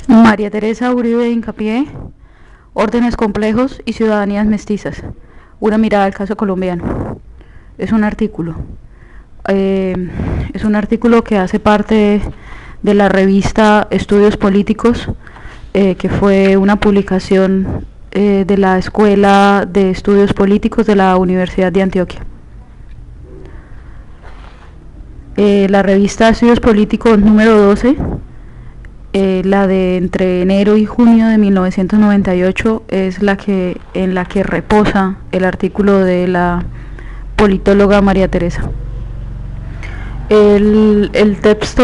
María Teresa Uribe de Hincapié, Órdenes complejos y ciudadanías mestizas. Una mirada al caso colombiano. Es un artículo. Es un artículo que hace parte de la revista Estudios Políticos, que fue una publicación de la Escuela de Estudios Políticos de la Universidad de Antioquia. La revista Estudios Políticos número 12, la de entre enero y junio de 1998, es en la que reposa el artículo de la politóloga María Teresa. El texto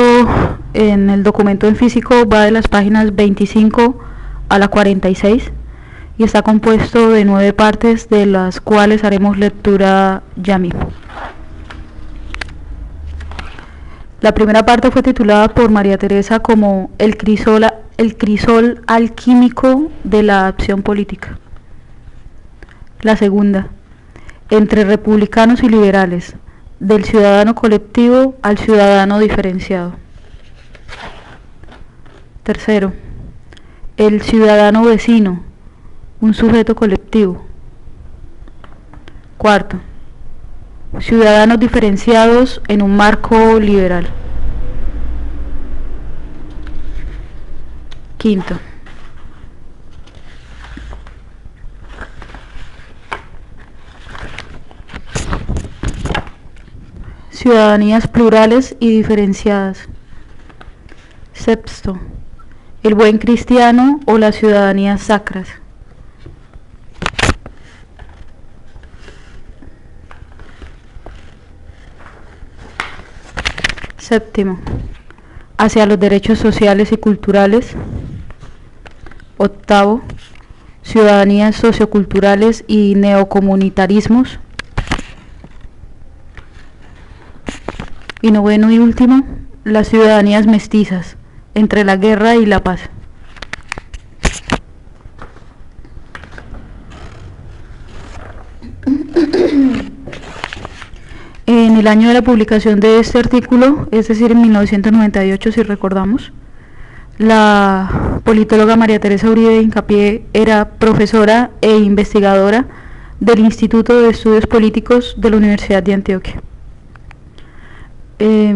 en el documento en físico va de las páginas 25 a la 46 y está compuesto de 9 partes, de las cuales haremos lectura ya mismo. La primera parte fue titulada por María Teresa como el crisol alquímico de la acción política. La segunda, entre republicanos y liberales, del ciudadano colectivo al ciudadano diferenciado. Tercero, el ciudadano vecino, un sujeto colectivo. Cuarto, ciudadanos diferenciados en un marco liberal. Quinto, ciudadanías plurales y diferenciadas. Sexto, el buen cristiano o las ciudadanías sacras. Séptimo, hacia los derechos sociales y culturales. Octavo, ciudadanías socioculturales y neocomunitarismos. Y noveno y último, las ciudadanías mestizas, entre la guerra y la paz. En el año de la publicación de este artículo, es decir, en 1998, si recordamos, la politóloga María Teresa Uribe de Hincapié era profesora e investigadora del Instituto de Estudios Políticos de la Universidad de Antioquia.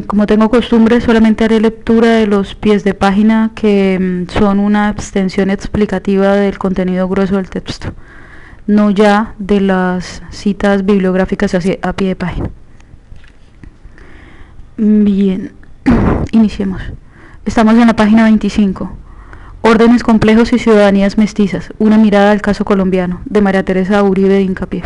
Como tengo costumbre, solamente haré lectura de los pies de página, que son una extensión explicativa del contenido grueso del texto, no ya de las citas bibliográficas a pie de página. Bien, iniciemos. Estamos en la página 25. Órdenes complejos y ciudadanías mestizas. Una mirada al caso colombiano, de María Teresa Uribe de Hincapié.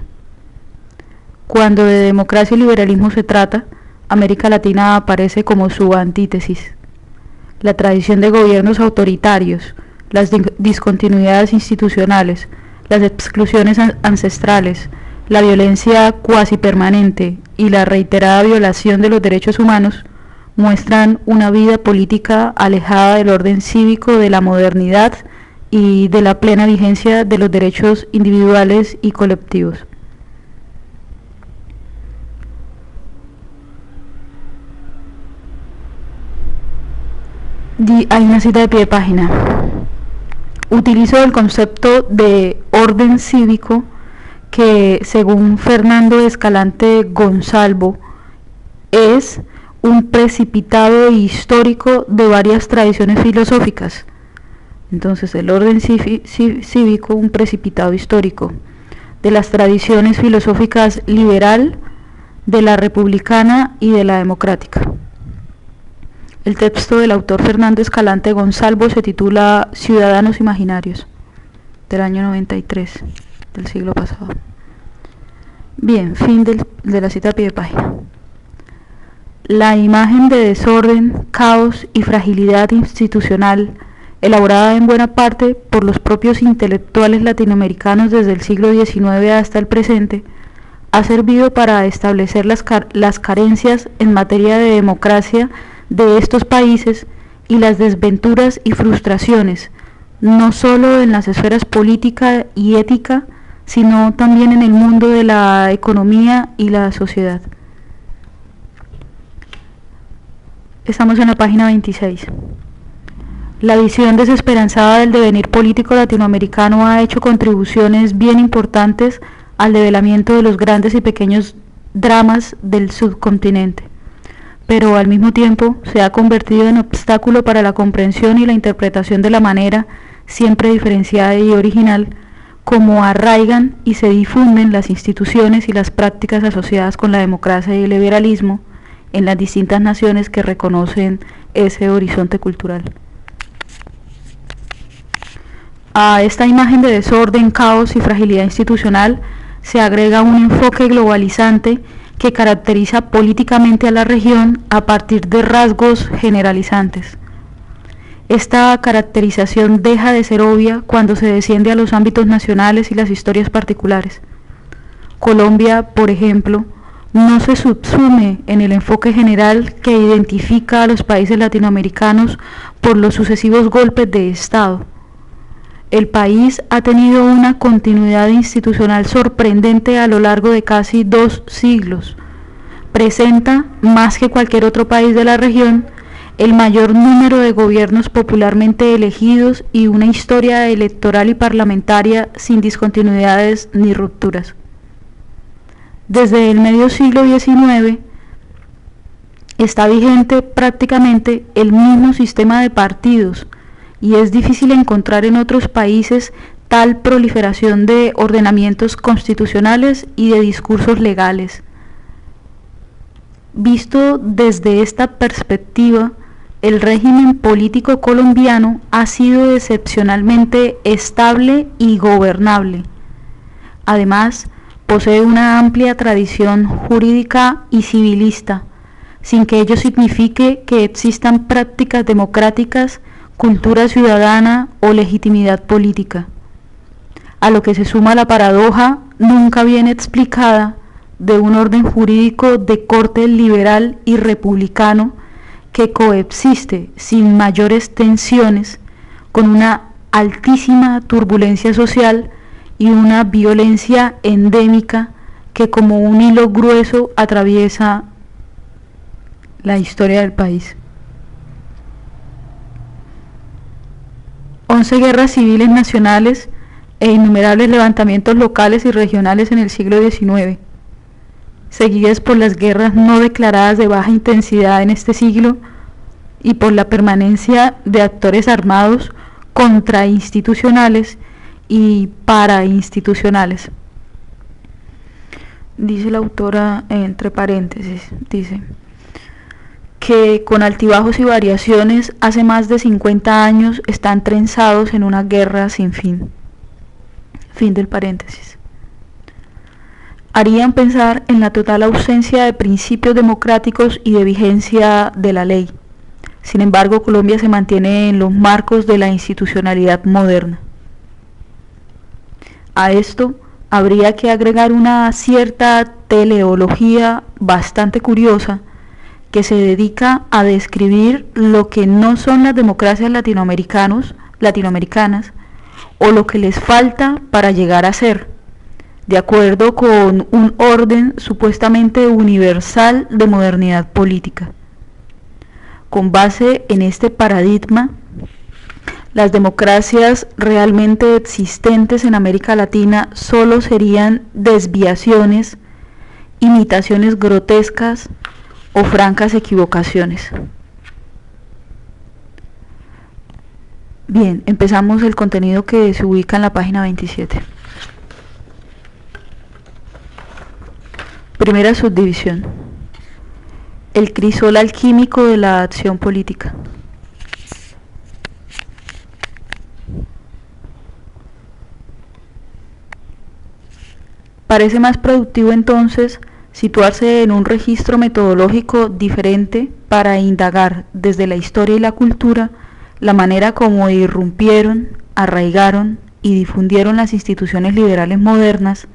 Cuando de democracia y liberalismo se trata, América Latina aparece como su antítesis. La tradición de gobiernos autoritarios, las discontinuidades institucionales, las exclusiones ancestrales, la violencia cuasi permanente y la reiterada violación de los derechos humanos muestran una vida política alejada del orden cívico de la modernidad y de la plena vigencia de los derechos individuales y colectivos. Hay una cita de pie de página. Utilizo el concepto de orden cívico que, según Fernando Escalante Gonzalvo, es un precipitado histórico de varias tradiciones filosóficas. Entonces, el orden cívico, un precipitado histórico de las tradiciones filosóficas liberal, de la republicana y de la democrática. El texto del autor Fernando Escalante Gonzalvo se titula Ciudadanos Imaginarios, del año 93, del siglo pasado. Bien, fin de la cita a pie de página. La imagen de desorden, caos y fragilidad institucional, elaborada en buena parte por los propios intelectuales latinoamericanos desde el siglo XIX hasta el presente, ha servido para establecer las carencias en materia de democracia de estos países y las desventuras y frustraciones, no solo en las esferas política y ética, sino también en el mundo de la economía y la sociedad. Estamos en la página 26. La visión desesperanzada del devenir político latinoamericano ha hecho contribuciones bien importantes al develamiento de los grandes y pequeños dramas del subcontinente, pero al mismo tiempo se ha convertido en obstáculo para la comprensión y la interpretación de la manera, siempre diferenciada y original, como arraigan y se difunden las instituciones y las prácticas asociadas con la democracia y el liberalismo en las distintas naciones que reconocen ese horizonte cultural. A esta imagen de desorden, caos y fragilidad institucional se agrega un enfoque globalizante que caracteriza políticamente a la región a partir de rasgos generalizantes. Esta caracterización deja de ser obvia cuando se desciende a los ámbitos nacionales y las historias particulares. Colombia, por ejemplo, no se subsume en el enfoque general que identifica a los países latinoamericanos por los sucesivos golpes de Estado. El país ha tenido una continuidad institucional sorprendente a lo largo de casi 2 siglos. Presenta, más que cualquier otro país de la región, el mayor número de gobiernos popularmente elegidos y una historia electoral y parlamentaria sin discontinuidades ni rupturas. Desde el medio siglo XIX está vigente prácticamente el mismo sistema de partidos, y es difícil encontrar en otros países tal proliferación de ordenamientos constitucionales y de discursos legales. Visto desde esta perspectiva, el régimen político colombiano ha sido excepcionalmente estable y gobernable. Además, posee una amplia tradición jurídica y civilista, sin que ello signifique que existan prácticas democráticas, cultura ciudadana o legitimidad política, a lo que se suma la paradoja nunca bien explicada de un orden jurídico de corte liberal y republicano que coexiste sin mayores tensiones con una altísima turbulencia social y una violencia endémica que como un hilo grueso atraviesa la historia del país. 11 guerras civiles nacionales e innumerables levantamientos locales y regionales en el siglo XIX, seguidas por las guerras no declaradas de baja intensidad en este siglo y por la permanencia de actores armados contrainstitucionales y parainstitucionales. Dice la autora entre paréntesis, dice que con altibajos y variaciones hace más de 50 años están trenzados en una guerra sin fin. Fin del paréntesis. Harían pensar en la total ausencia de principios democráticos y de vigencia de la ley. Sin embargo, Colombia se mantiene en los marcos de la institucionalidad moderna. A esto habría que agregar una cierta teleología bastante curiosa que se dedica a describir lo que no son las democracias latinoamericanas o lo que les falta para llegar a ser, de acuerdo con un orden supuestamente universal de modernidad política. Con base en este paradigma, las democracias realmente existentes en América Latina solo serían desviaciones, imitaciones grotescas o francas equivocaciones. Bien, empezamos el contenido que se ubica en la página 27. Primera subdivisión: el crisol alquímico de la acción política. Parece más productivo entonces situarse en un registro metodológico diferente para indagar desde la historia y la cultura la manera como irrumpieron, arraigaron y difundieron las instituciones liberales modernas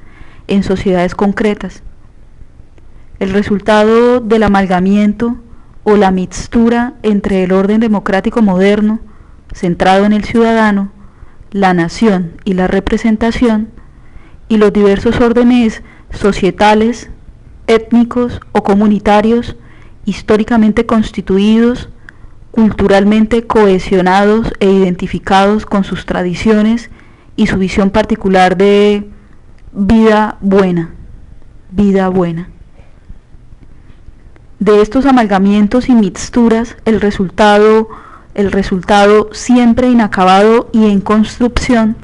en sociedades concretas. El resultado del amalgamiento o la mixtura entre el orden democrático moderno, centrado en el ciudadano, la nación y la representación, y los diversos órdenes societales, étnicos o comunitarios históricamente constituidos, culturalmente cohesionados e identificados con sus tradiciones y su visión particular de vida buena, vida buena. De estos amalgamientos y mixturas, el resultado siempre inacabado y en construcción,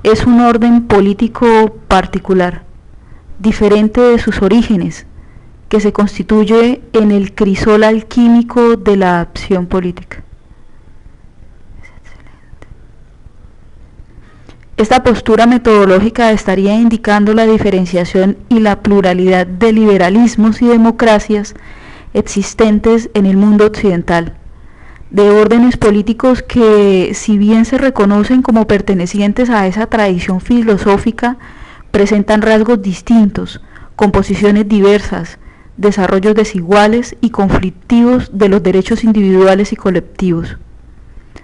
es un orden político particular, diferente de sus orígenes, que se constituye en el crisol alquímico de la acción política. Esta postura metodológica estaría indicando la diferenciación y la pluralidad de liberalismos y democracias existentes en el mundo occidental, de órdenes políticos que, si bien se reconocen como pertenecientes a esa tradición filosófica, presentan rasgos distintos, composiciones diversas, desarrollos desiguales y conflictivos de los derechos individuales y colectivos,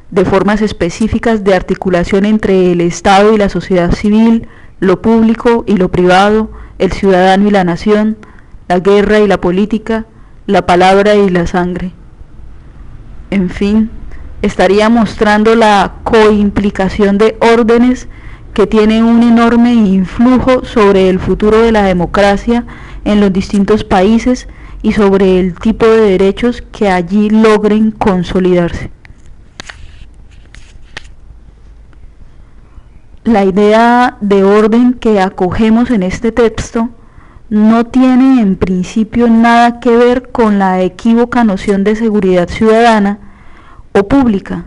de formas específicas de articulación entre el Estado y la sociedad civil, lo público y lo privado, el ciudadano y la nación, la guerra y la política, la palabra y la sangre. En fin, estaría mostrando la coimplicación de órdenes que tiene un enorme influjo sobre el futuro de la democracia en los distintos países y sobre el tipo de derechos que allí logren consolidarse. La idea de orden que acogemos en este texto no tiene en principio nada que ver con la equívoca noción de seguridad ciudadana o pública,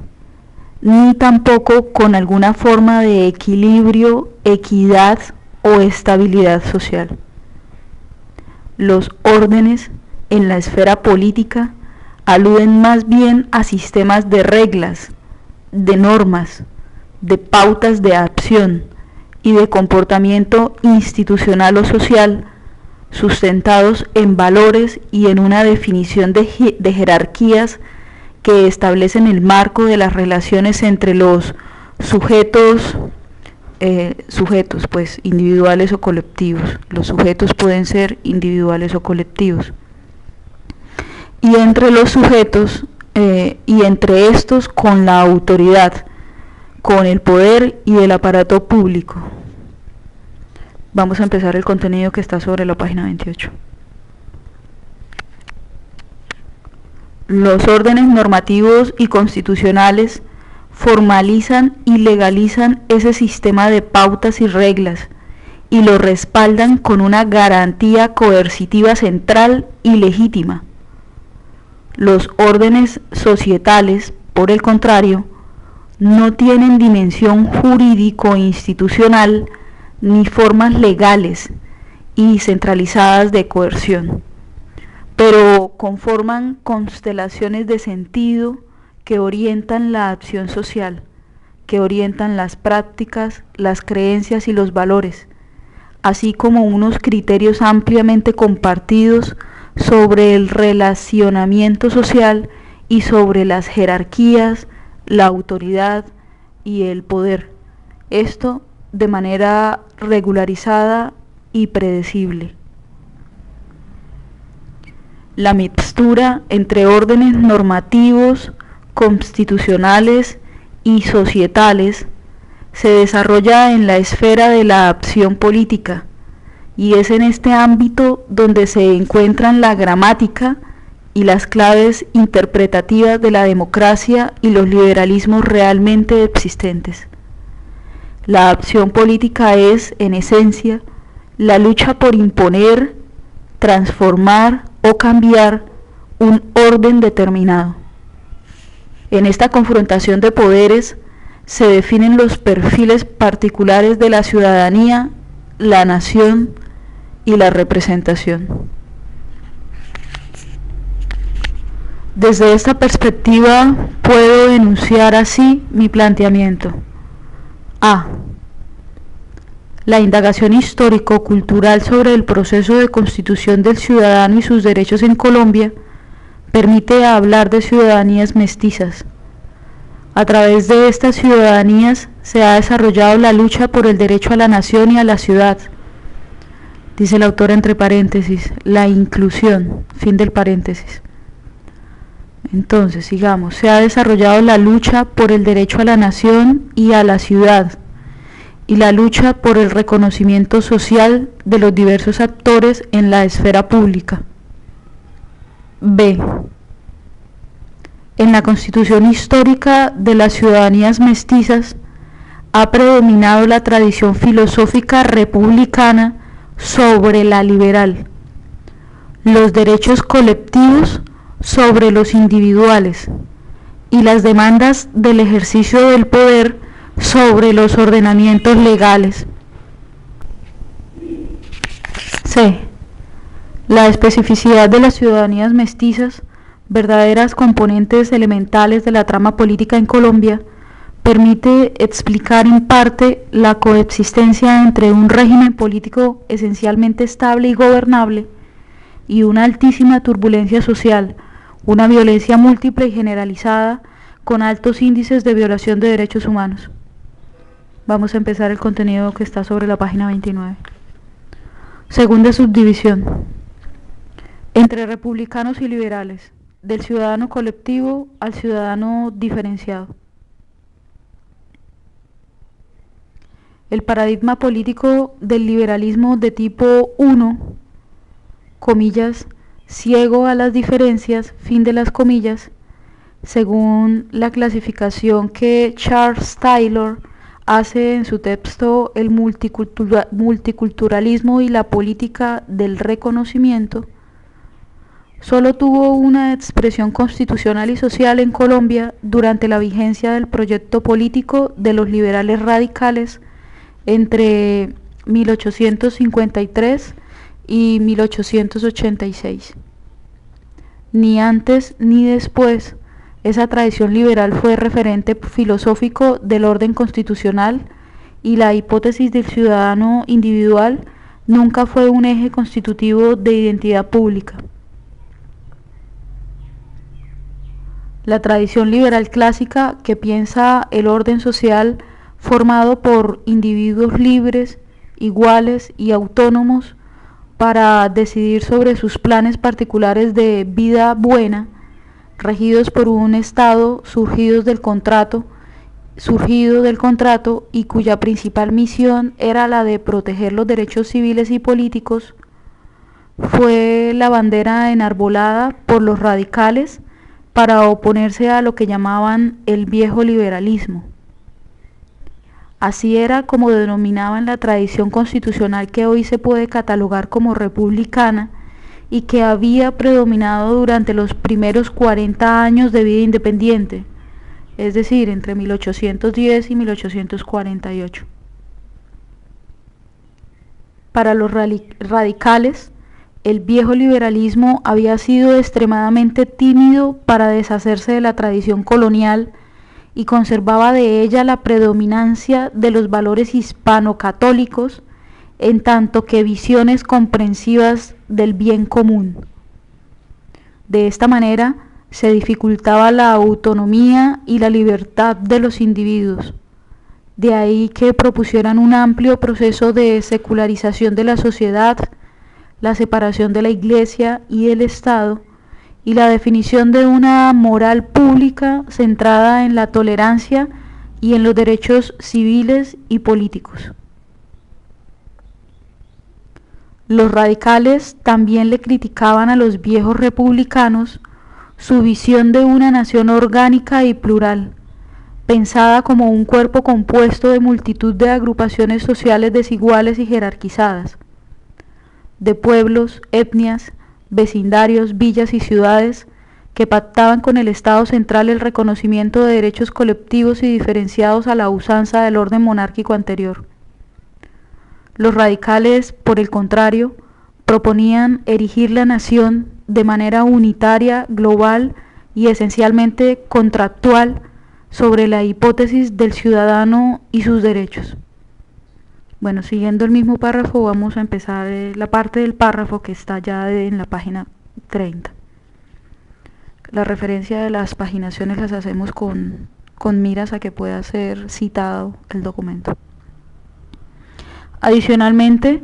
ni tampoco con alguna forma de equilibrio, equidad o estabilidad social. Los órdenes en la esfera política aluden más bien a sistemas de reglas, de normas, de pautas de acción y de comportamiento institucional o social, sustentados en valores y en una definición de jerarquías que establecen el marco de las relaciones entre los sujetos, pues individuales o colectivos. Los sujetos pueden ser individuales o colectivos. Y entre los sujetos y entre estos con la autoridad, con el poder y el aparato público. Vamos a empezar el contenido que está sobre la página 28. Los órdenes normativos y constitucionales formalizan y legalizan ese sistema de pautas y reglas y lo respaldan con una garantía coercitiva central y legítima. Los órdenes societales, por el contrario, no tienen dimensión jurídico-institucional ni formas legales y centralizadas de coerción, pero conforman constelaciones de sentido que orientan la acción social, que orientan las prácticas, las creencias y los valores, así como unos criterios ampliamente compartidos sobre el relacionamiento social y sobre las jerarquías, la autoridad y el poder. Esto de manera regularizada y predecible. La mixtura entre órdenes normativos, constitucionales y societales se desarrolla en la esfera de la acción política, y es en este ámbito donde se encuentran la gramática y las claves interpretativas de la democracia y los liberalismos realmente existentes. La acción política es, en esencia, la lucha por imponer, transformar o cambiar un orden determinado. En esta confrontación de poderes se definen los perfiles particulares de la ciudadanía, la nación y la representación. Desde esta perspectiva puedo enunciar así mi planteamiento. A. La indagación histórico-cultural sobre el proceso de constitución del ciudadano y sus derechos en Colombia permite hablar de ciudadanías mestizas. A través de estas ciudadanías se ha desarrollado la lucha por el derecho a la nación y a la ciudad. Dice el autor entre paréntesis, la inclusión, fin del paréntesis. Entonces, sigamos. Se ha desarrollado la lucha por el derecho a la nación y a la ciudad, y la lucha por el reconocimiento social de los diversos actores en la esfera pública. B. En la constitución histórica de las ciudadanías mestizas ha predominado la tradición filosófica republicana sobre la liberal, los derechos colectivos sobre los individuales y las demandas del ejercicio del poder sobre los ordenamientos legales. C. La especificidad de las ciudadanías mestizas, verdaderas componentes elementales de la trama política en Colombia, permite explicar en parte la coexistencia entre un régimen político esencialmente estable y gobernable y una altísima turbulencia social, una violencia múltiple y generalizada con altos índices de violación de derechos humanos. Vamos a empezar el contenido que está sobre la página 29. Segunda subdivisión. Entre republicanos y liberales, del ciudadano colectivo al ciudadano diferenciado. El paradigma político del liberalismo de tipo 1, comillas, ciego a las diferencias, fin de las comillas, según la clasificación que Charles Taylor hace en su texto El multiculturalismo y la política del reconocimiento, solo tuvo una expresión constitucional y social en Colombia durante la vigencia del proyecto político de los liberales radicales entre 1853 y 1886. Ni antes ni después, esa tradición liberal fue referente filosófico del orden constitucional y la hipótesis del ciudadano individual nunca fue un eje constitutivo de identidad pública. La tradición liberal clásica, que piensa el orden social formado por individuos libres, iguales y autónomos para decidir sobre sus planes particulares de vida buena, regidos por un Estado surgido del contrato y cuya principal misión era la de proteger los derechos civiles y políticos, fue la bandera enarbolada por los radicales para oponerse a lo que llamaban el viejo liberalismo. Así era como denominaban la tradición constitucional que hoy se puede catalogar como republicana y que había predominado durante los primeros 40 años de vida independiente, es decir, entre 1810 y 1848. Para los radicales, el viejo liberalismo había sido extremadamente tímido para deshacerse de la tradición colonial y conservaba de ella la predominancia de los valores hispano-católicos, en tanto que visiones comprensivas del bien común. De esta manera se dificultaba la autonomía y la libertad de los individuos. De ahí que propusieran un amplio proceso de secularización de la sociedad, la separación de la Iglesia y el Estado, y la definición de una moral pública centrada en la tolerancia y en los derechos civiles y políticos. Los radicales también le criticaban a los viejos republicanos su visión de una nación orgánica y plural, pensada como un cuerpo compuesto de multitud de agrupaciones sociales desiguales y jerarquizadas, de pueblos, etnias, vecindarios, villas y ciudades que pactaban con el Estado central el reconocimiento de derechos colectivos y diferenciados a la usanza del orden monárquico anterior. Los radicales, por el contrario, proponían erigir la nación de manera unitaria, global y esencialmente contractual sobre la hipótesis del ciudadano y sus derechos. Bueno, siguiendo el mismo párrafo, vamos a empezar la parte del párrafo que está ya en la página 30. La referencia de las paginaciones las hacemos con miras a que pueda ser citado el documento. Adicionalmente,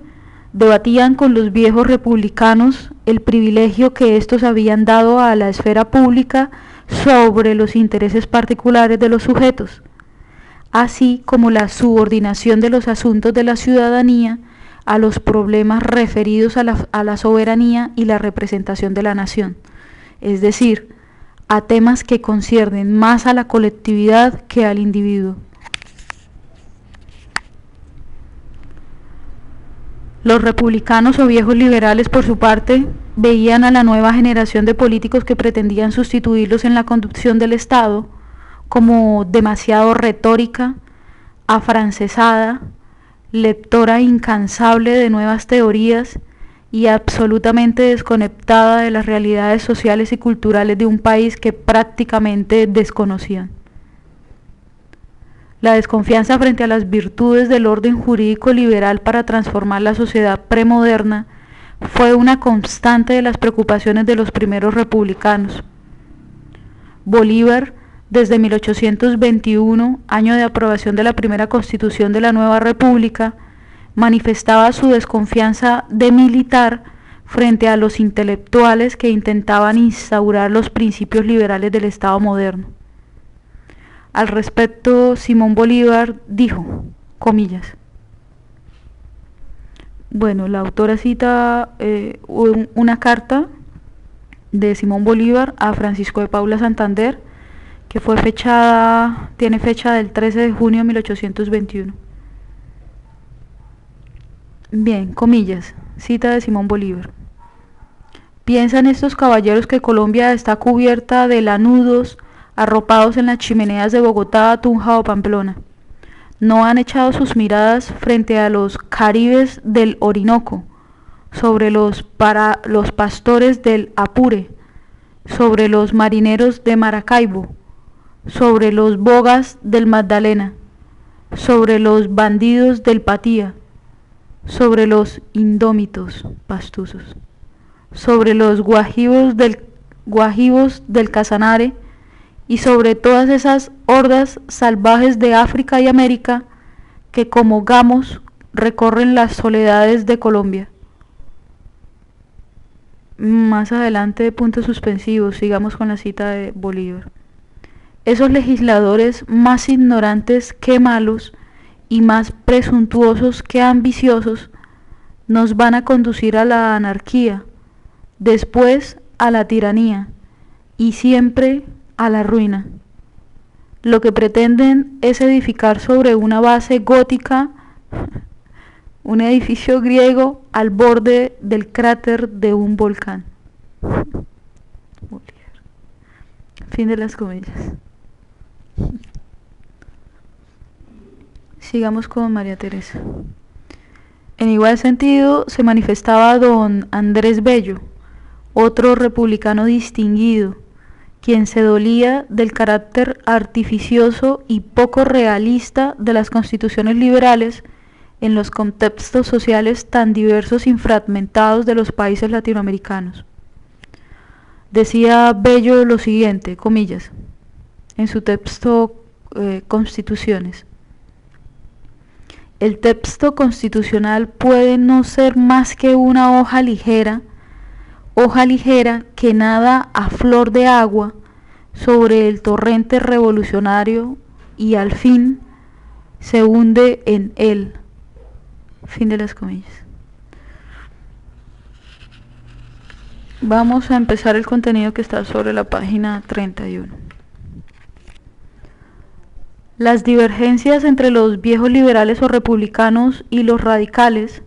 debatían con los viejos republicanos el privilegio que estos habían dado a la esfera pública sobre los intereses particulares de los sujetos, así como la subordinación de los asuntos de la ciudadanía a los problemas referidos a la soberanía y la representación de la nación, es decir, a temas que conciernen más a la colectividad que al individuo. Los republicanos o viejos liberales, por su parte, veían a la nueva generación de políticos que pretendían sustituirlos en la conducción del Estado como demasiado retórica, afrancesada, lectora incansable de nuevas teorías y absolutamente desconectada de las realidades sociales y culturales de un país que prácticamente desconocían. La desconfianza frente a las virtudes del orden jurídico liberal para transformar la sociedad premoderna fue una constante de las preocupaciones de los primeros republicanos. Bolívar, desde 1821, año de aprobación de la primera Constitución de la nueva República, manifestaba su desconfianza de militar frente a los intelectuales que intentaban instaurar los principios liberales del Estado moderno. Al respecto, Simón Bolívar dijo, comillas, bueno, la autora cita una carta de Simón Bolívar a Francisco de Paula Santander, que tiene fecha del 13 de junio de 1821. Bien, comillas, cita de Simón Bolívar. ¿Piensan estos caballeros que Colombia está cubierta de lanudos arropados en las chimeneas de Bogotá, Tunja o Pamplona? ¿No han echado sus miradas frente a los caribes del Orinoco, sobre los pastores del Apure, sobre los marineros de Maracaibo, sobre los bogas del Magdalena, sobre los bandidos del Patía, sobre los indómitos pastusos, sobre los guajivos del Casanare y sobre todas esas hordas salvajes de África y América que como gamos recorren las soledades de Colombia? Más adelante, puntos suspensivos, sigamos con la cita de Bolívar. Esos legisladores más ignorantes que malos y más presuntuosos que ambiciosos nos van a conducir a la anarquía, después a la tiranía y siempre a la ruina. Lo que pretenden es edificar sobre una base gótica un edificio griego al borde del cráter de un volcán. Fin de las comillas. Sigamos con María Teresa. En igual sentido se manifestaba don Andrés Bello, otro republicano distinguido, quien se dolía del carácter artificioso y poco realista de las constituciones liberales en los contextos sociales tan diversos y fragmentados de los países latinoamericanos. Decía Bello lo siguiente, comillas, en su texto Constituciones. El texto constitucional puede no ser más que una hoja ligera que nada a flor de agua sobre el torrente revolucionario y al fin se hunde en él. Fin de las comillas. Vamos a empezar el contenido que está sobre la página 31. Las divergencias entre los viejos liberales o republicanos y los radicales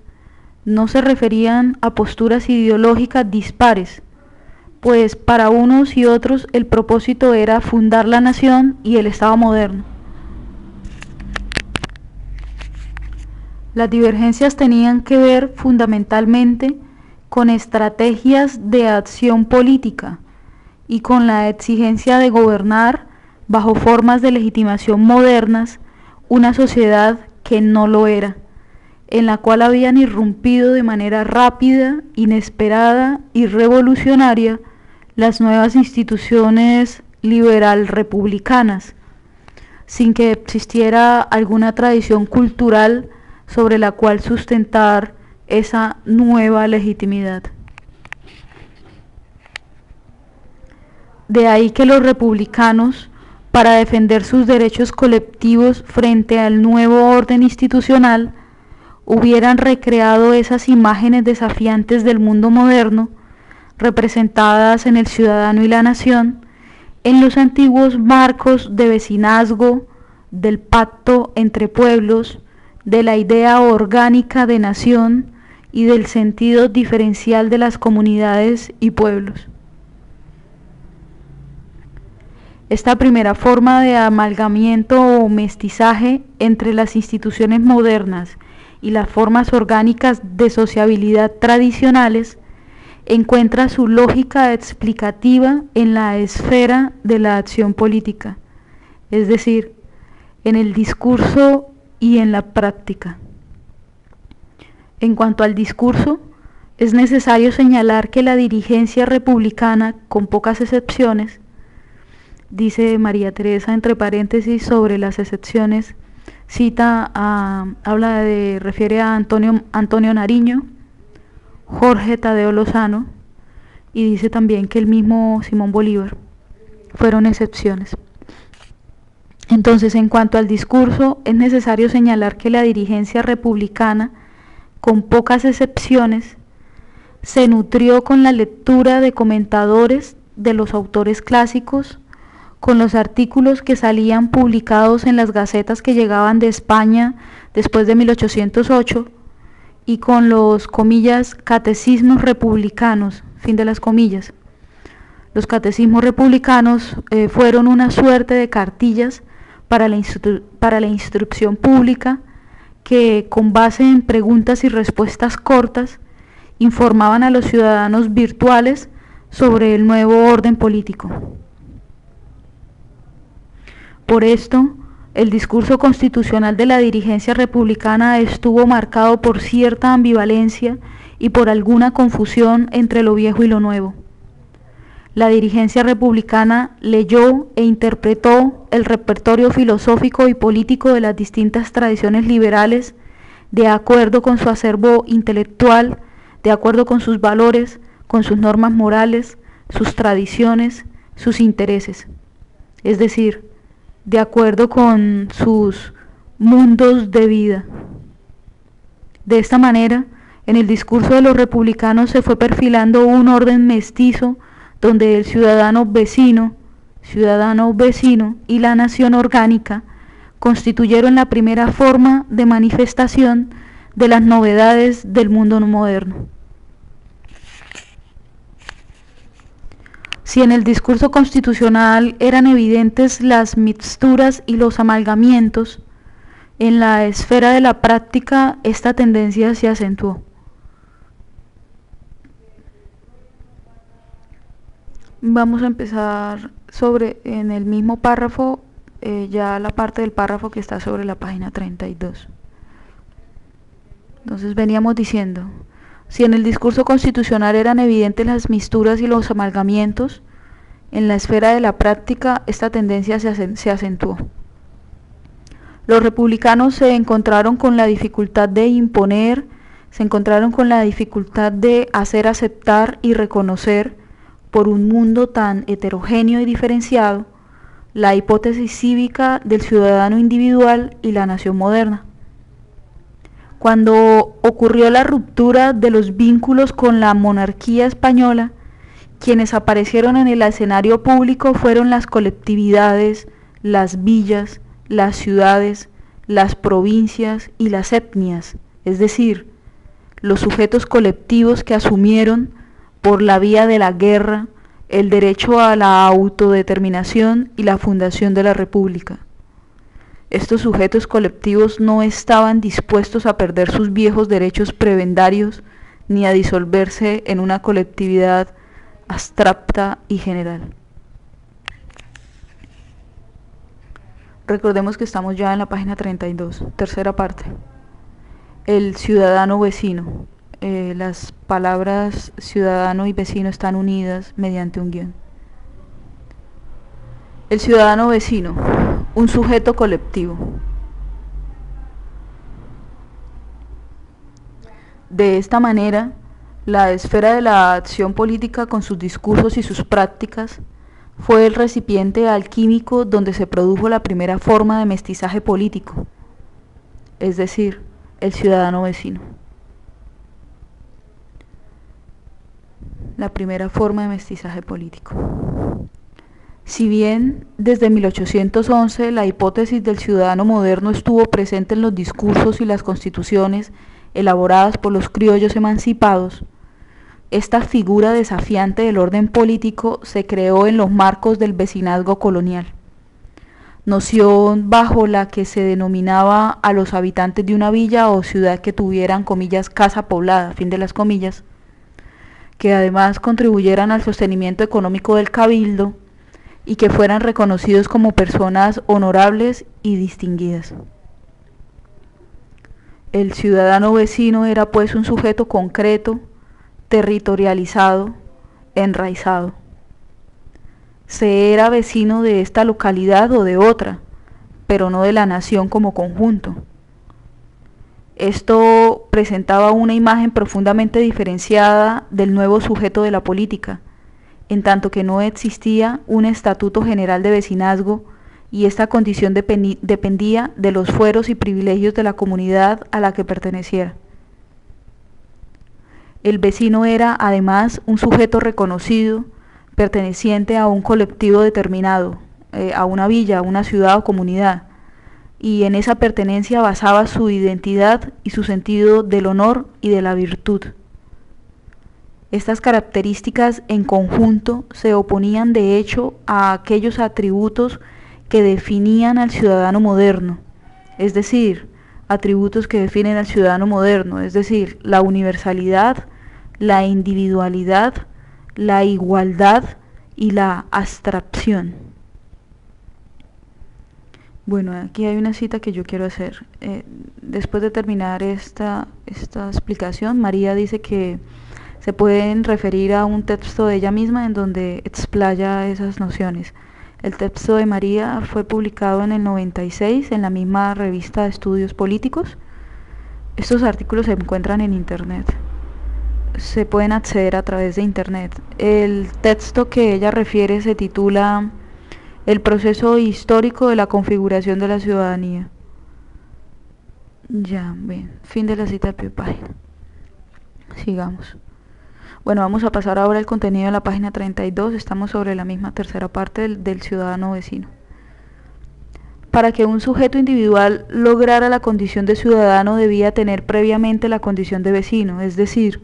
no se referían a posturas ideológicas dispares, pues para unos y otros el propósito era fundar la nación y el Estado moderno. Las divergencias tenían que ver fundamentalmente con estrategias de acción política y con la exigencia de gobernar bajo formas de legitimación modernas una sociedad que no lo era, en la cual habían irrumpido de manera rápida, inesperada y revolucionaria las nuevas instituciones liberal republicanas, sin que existiera alguna tradición cultural sobre la cual sustentar esa nueva legitimidad. De ahí que los republicanos, para defender sus derechos colectivos frente al nuevo orden institucional, hubieran recreado esas imágenes desafiantes del mundo moderno, representadas en el ciudadano y la nación, en los antiguos marcos de vecinazgo, del pacto entre pueblos, de la idea orgánica de nación y del sentido diferencial de las comunidades y pueblos. Esta primera forma de amalgamiento o mestizaje entre las instituciones modernas y las formas orgánicas de sociabilidad tradicionales encuentra su lógica explicativa en la esfera de la acción política, es decir, en el discurso y en la práctica. En cuanto al discurso, es necesario señalar que la dirigencia republicana, con pocas excepciones, dice María Teresa entre paréntesis sobre las excepciones, refiere a Antonio Nariño, Jorge Tadeo Lozano, y dice también que el mismo Simón Bolívar fueron excepciones. Entonces, en cuanto al discurso, es necesario señalar que la dirigencia republicana, con pocas excepciones, se nutrió con la lectura de comentadores de los autores clásicos, con los artículos que salían publicados en las gacetas que llegaban de España después de 1808, y con los, comillas, catecismos republicanos, fin de las comillas. Los catecismos republicanos fueron una suerte de cartillas para la instrucción pública que, con base en preguntas y respuestas cortas, informaban a los ciudadanos virtuales sobre el nuevo orden político. Por esto, el discurso constitucional de la dirigencia republicana estuvo marcado por cierta ambivalencia y por alguna confusión entre lo viejo y lo nuevo. La dirigencia republicana leyó e interpretó el repertorio filosófico y político de las distintas tradiciones liberales de acuerdo con su acervo intelectual, de acuerdo con sus valores, con sus normas morales, sus tradiciones, sus intereses. Es decir, de acuerdo con sus mundos de vida. De esta manera, en el discurso de los republicanos se fue perfilando un orden mestizo donde el ciudadano vecino y la nación orgánica constituyeron la primera forma de manifestación de las novedades del mundo moderno. Si en el discurso constitucional eran evidentes las mixturas y los amalgamientos, en la esfera de la práctica esta tendencia se acentuó. Vamos a empezar en el mismo párrafo, ya la parte del párrafo que está sobre la página 32. Entonces veníamos diciendo, si en el discurso constitucional eran evidentes las mixturas y los amalgamientos, en la esfera de la práctica esta tendencia se acentuó. Los republicanos se encontraron con la dificultad de imponer, se encontraron con la dificultad de hacer aceptar y reconocer por un mundo tan heterogéneo y diferenciado la hipótesis cívica del ciudadano individual y la nación moderna. Cuando ocurrió la ruptura de los vínculos con la monarquía española, quienes aparecieron en el escenario público fueron las colectividades, las villas, las ciudades, las provincias y las etnias, es decir, los sujetos colectivos que asumieron, por la vía de la guerra, el derecho a la autodeterminación y la fundación de la República. Estos sujetos colectivos no estaban dispuestos a perder sus viejos derechos prebendarios ni a disolverse en una colectividad abstracta y general. Recordemos que estamos ya en la página 32, tercera parte. El ciudadano vecino. Las palabras ciudadano y vecino están unidas mediante un guión. El ciudadano vecino, un sujeto colectivo. De esta manera, la esfera de la acción política con sus discursos y sus prácticas fue el recipiente alquímico donde se produjo la primera forma de mestizaje político, es decir, el ciudadano vecino. La primera forma de mestizaje político. Si bien desde 1811 la hipótesis del ciudadano moderno estuvo presente en los discursos y las constituciones elaboradas por los criollos emancipados, esta figura desafiante del orden político se creó en los marcos del vecinazgo colonial, noción bajo la que se denominaba a los habitantes de una villa o ciudad que tuvieran, comillas, casa poblada, fin de las comillas, que además contribuyeran al sostenimiento económico del cabildo y que fueran reconocidos como personas honorables y distinguidas. El ciudadano vecino era pues un sujeto concreto, territorializado, enraizado. Se era vecino de esta localidad o de otra, pero no de la nación como conjunto. Esto presentaba una imagen profundamente diferenciada del nuevo sujeto de la política, en tanto que no existía un estatuto general de vecinazgo y esta condición dependía de los fueros y privilegios de la comunidad a la que perteneciera. El vecino era, además, un sujeto reconocido, perteneciente a un colectivo determinado, a una villa, a una ciudad o comunidad, y en esa pertenencia basaba su identidad y su sentido del honor y de la virtud. Estas características en conjunto se oponían de hecho a aquellos atributos que definían al ciudadano moderno, es decir, atributos que definen al ciudadano moderno, es decir, la universalidad, la individualidad, la igualdad y la abstracción. Bueno, aquí hay una cita que yo quiero hacer. Después de terminar esta explicación, María dice que se pueden referir a un texto de ella misma en donde explaya esas nociones. El texto de María fue publicado en el 96 en la misma revista de Estudios Políticos. Estos artículos se encuentran en internet. Se pueden acceder a través de internet. El texto que ella refiere se titula El proceso histórico de la configuración de la ciudadanía. Ya, bien, fin de la cita de pie de página. Sigamos. Bueno, vamos a pasar ahora al contenido de la página 32. Estamos sobre la misma tercera parte del ciudadano vecino. Para que un sujeto individual lograra la condición de ciudadano debía tener previamente la condición de vecino, es decir,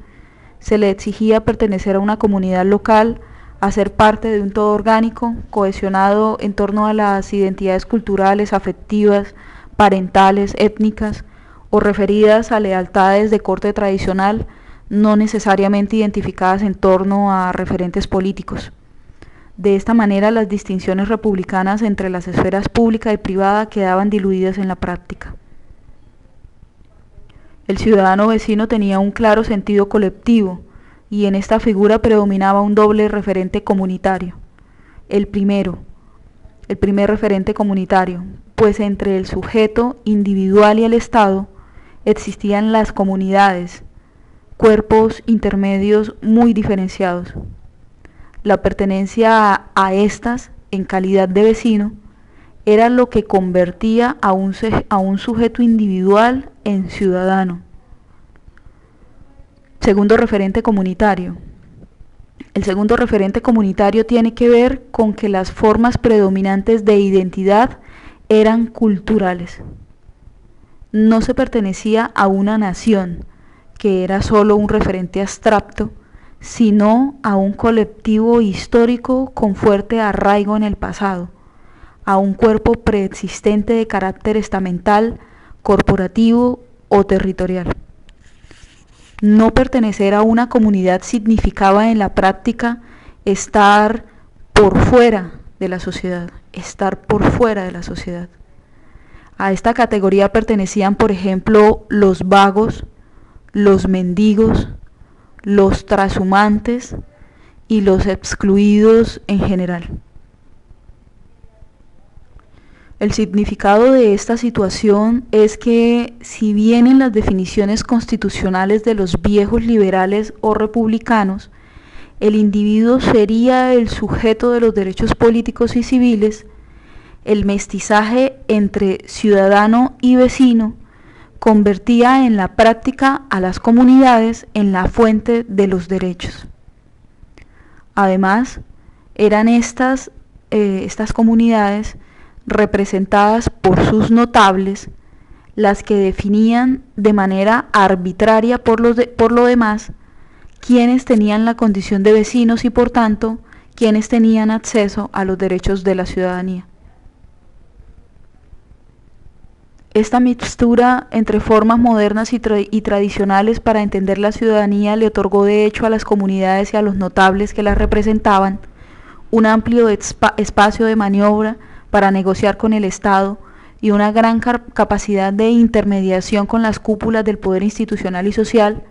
se le exigía pertenecer a una comunidad local, a ser parte de un todo orgánico, cohesionado en torno a las identidades culturales, afectivas, parentales, étnicas o referidas a lealtades de corte tradicional, no necesariamente identificadas en torno a referentes políticos. De esta manera, las distinciones republicanas entre las esferas pública y privada quedaban diluidas en la práctica. El ciudadano vecino tenía un claro sentido colectivo, y en esta figura predominaba un doble referente comunitario. El primer referente comunitario, pues entre el sujeto individual y el Estado existían las comunidades, cuerpos intermedios muy diferenciados. La pertenencia a estas, en calidad de vecino, era lo que convertía a un sujeto individual en ciudadano. Segundo referente comunitario. El segundo referente comunitario tiene que ver con que las formas predominantes de identidad eran culturales. No se pertenecía a una nación, que era solo un referente abstracto, sino a un colectivo histórico con fuerte arraigo en el pasado, a un cuerpo preexistente de carácter estamental, corporativo o territorial. No pertenecer a una comunidad significaba en la práctica estar por fuera de la sociedad, estar por fuera de la sociedad. A esta categoría pertenecían, por ejemplo, los vagos, los mendigos, los trashumantes y los excluidos en general. El significado de esta situación es que, si bien en las definiciones constitucionales de los viejos liberales o republicanos, el individuo sería el sujeto de los derechos políticos y civiles, el mestizaje entre ciudadano y vecino convertía en la práctica a las comunidades en la fuente de los derechos. Además, eran estas comunidades representadas por sus notables las que definían de manera arbitraria por lo demás quienes tenían la condición de vecinos y por tanto quienes tenían acceso a los derechos de la ciudadanía. Esta mixtura entre formas modernas y tradicionales para entender la ciudadanía le otorgó de hecho a las comunidades y a los notables que las representaban un amplio espacio de maniobra para negociar con el Estado y una gran capacidad de intermediación con las cúpulas del poder institucional y social,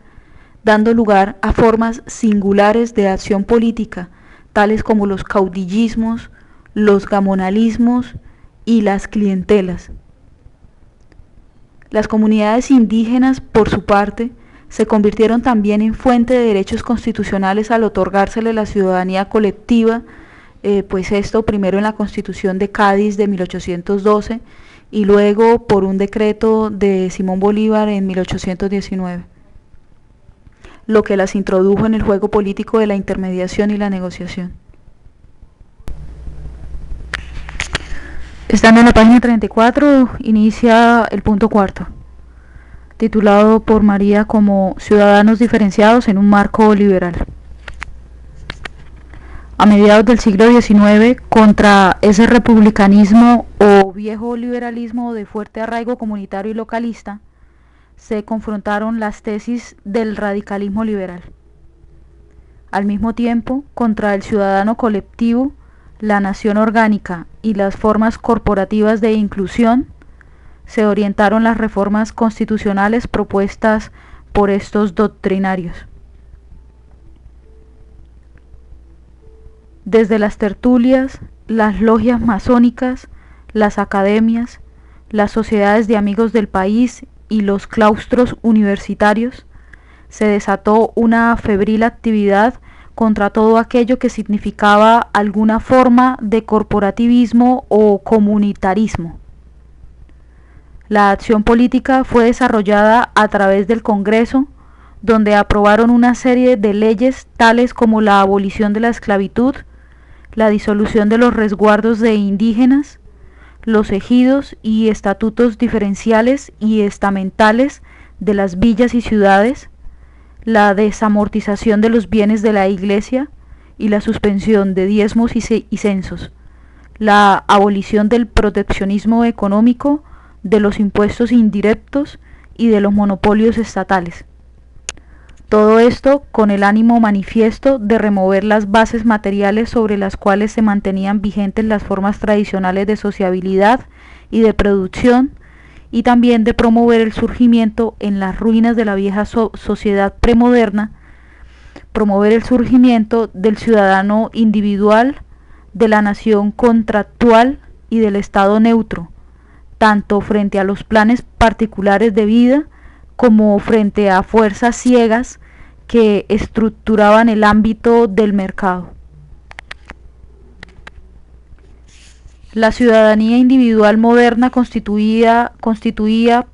dando lugar a formas singulares de acción política, tales como los caudillismos, los gamonalismos y las clientelas. Las comunidades indígenas, por su parte, se convirtieron también en fuente de derechos constitucionales al otorgársele la ciudadanía colectiva, pues esto primero en la Constitución de Cádiz de 1812 y luego por un decreto de Simón Bolívar en 1819, lo que las introdujo en el juego político de la intermediación y la negociación. Estando en la página 34, inicia el punto cuarto, titulado por María como Ciudadanos diferenciados en un marco liberal. A mediados del siglo XIX, contra ese republicanismo o viejo liberalismo de fuerte arraigo comunitario y localista, se confrontaron las tesis del radicalismo liberal. Al mismo tiempo, contra el ciudadano colectivo, la nación orgánica y las formas corporativas de inclusión, se orientaron las reformas constitucionales propuestas por estos doctrinarios. Desde las tertulias, las logias masónicas, las academias, las sociedades de amigos del país y los claustros universitarios, se desató una febril actividad contra todo aquello que significaba alguna forma de corporativismo o comunitarismo. La acción política fue desarrollada a través del Congreso, donde aprobaron una serie de leyes tales como la abolición de la esclavitud, la disolución de los resguardos de indígenas, los ejidos y estatutos diferenciales y estamentales de las villas y ciudades, la desamortización de los bienes de la Iglesia y la suspensión de diezmos y censos, la abolición del proteccionismo económico, de los impuestos indirectos y de los monopolios estatales. Todo esto con el ánimo manifiesto de remover las bases materiales sobre las cuales se mantenían vigentes las formas tradicionales de sociabilidad y de producción, y también de promover el surgimiento en las ruinas de la vieja sociedad premoderna, promover el surgimiento del ciudadano individual, de la nación contractual y del Estado neutro, tanto frente a los planes particulares de vida como frente a fuerzas ciegas que estructuraban el ámbito del mercado. La ciudadanía individual moderna constituía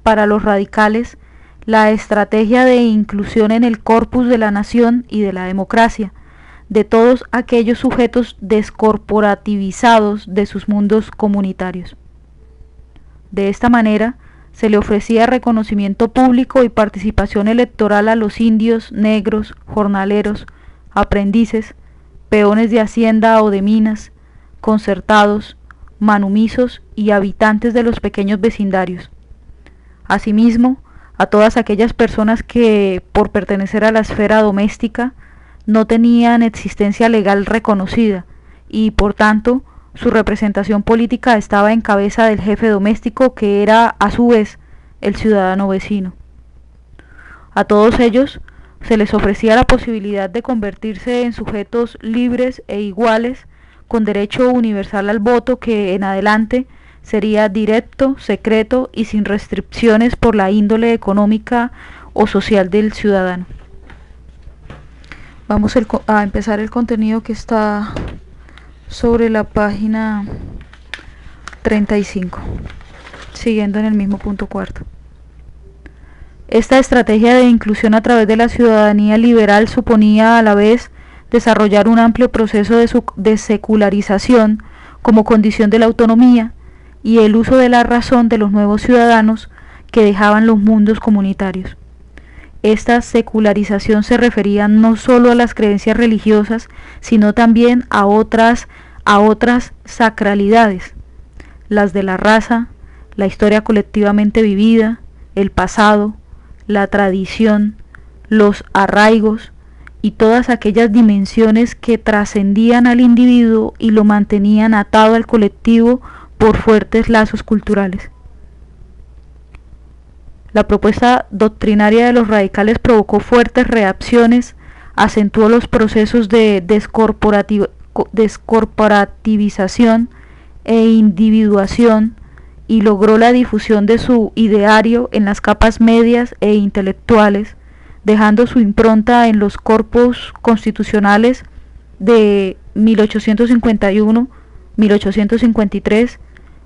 para los radicales la estrategia de inclusión en el corpus de la nación y de la democracia, de todos aquellos sujetos descorporativizados de sus mundos comunitarios. De esta manera, se le ofrecía reconocimiento público y participación electoral a los indios, negros, jornaleros, aprendices, peones de hacienda o de minas, concertados, manumisos y habitantes de los pequeños vecindarios. Asimismo, a todas aquellas personas que, por pertenecer a la esfera doméstica, no tenían existencia legal reconocida y, por tanto, su representación política estaba en cabeza del jefe doméstico, que era, a su vez, el ciudadano vecino. A todos ellos se les ofrecía la posibilidad de convertirse en sujetos libres e iguales, con derecho universal al voto, que en adelante sería directo, secreto y sin restricciones por la índole económica o social del ciudadano. Vamos a empezar el contenido que está sobre la página 35, siguiendo en el mismo punto cuarto. Esta estrategia de inclusión a través de la ciudadanía liberal suponía a la vez desarrollar un amplio proceso de secularización como condición de la autonomía y el uso de la razón de los nuevos ciudadanos que dejaban los mundos comunitarios. Esta secularización se refería no solo a las creencias religiosas, sino también a otras sacralidades, las de la raza, la historia colectivamente vivida, el pasado, la tradición, los arraigos y todas aquellas dimensiones que trascendían al individuo y lo mantenían atado al colectivo por fuertes lazos culturales. La propuesta doctrinaria de los radicales provocó fuertes reacciones, acentuó los procesos de descorporativización e individuación y logró la difusión de su ideario en las capas medias e intelectuales, dejando su impronta en los corpus constitucionales de 1851, 1853,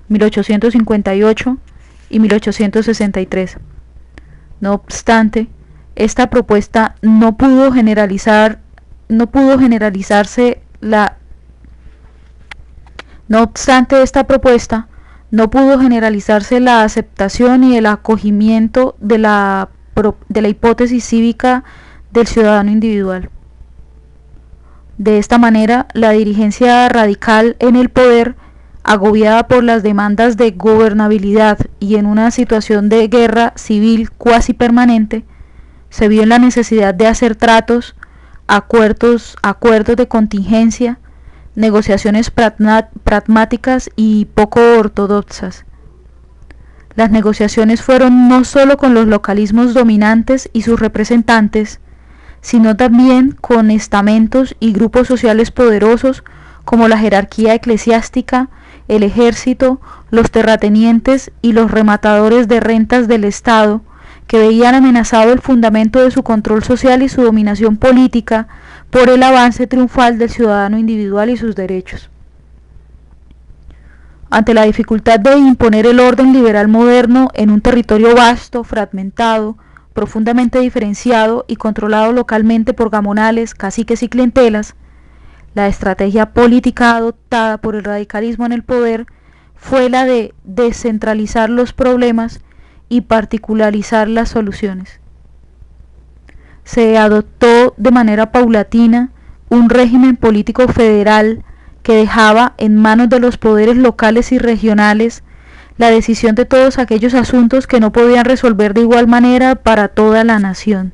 1858 y 1863. No obstante, esta propuesta no pudo generalizarse la aceptación y el acogimiento de la hipótesis cívica del ciudadano individual. De esta manera, la dirigencia radical en el poder, agobiada por las demandas de gobernabilidad y en una situación de guerra civil cuasi permanente, se vio en la necesidad de hacer tratos, acuerdos de contingencia, negociaciones pragmáticas y poco ortodoxas. Las negociaciones fueron no solo con los localismos dominantes y sus representantes, sino también con estamentos y grupos sociales poderosos como la jerarquía eclesiástica, el ejército, los terratenientes y los rematadores de rentas del Estado, que veían amenazado el fundamento de su control social y su dominación política por el avance triunfal del ciudadano individual y sus derechos. Ante la dificultad de imponer el orden liberal moderno en un territorio vasto, fragmentado, profundamente diferenciado y controlado localmente por gamonales, caciques y clientelas, la estrategia política adoptada por el radicalismo en el poder fue la de descentralizar los problemas y particularizar las soluciones. Se adoptó de manera paulatina un régimen político federal que dejaba en manos de los poderes locales y regionales la decisión de todos aquellos asuntos que no podían resolver de igual manera para toda la nación.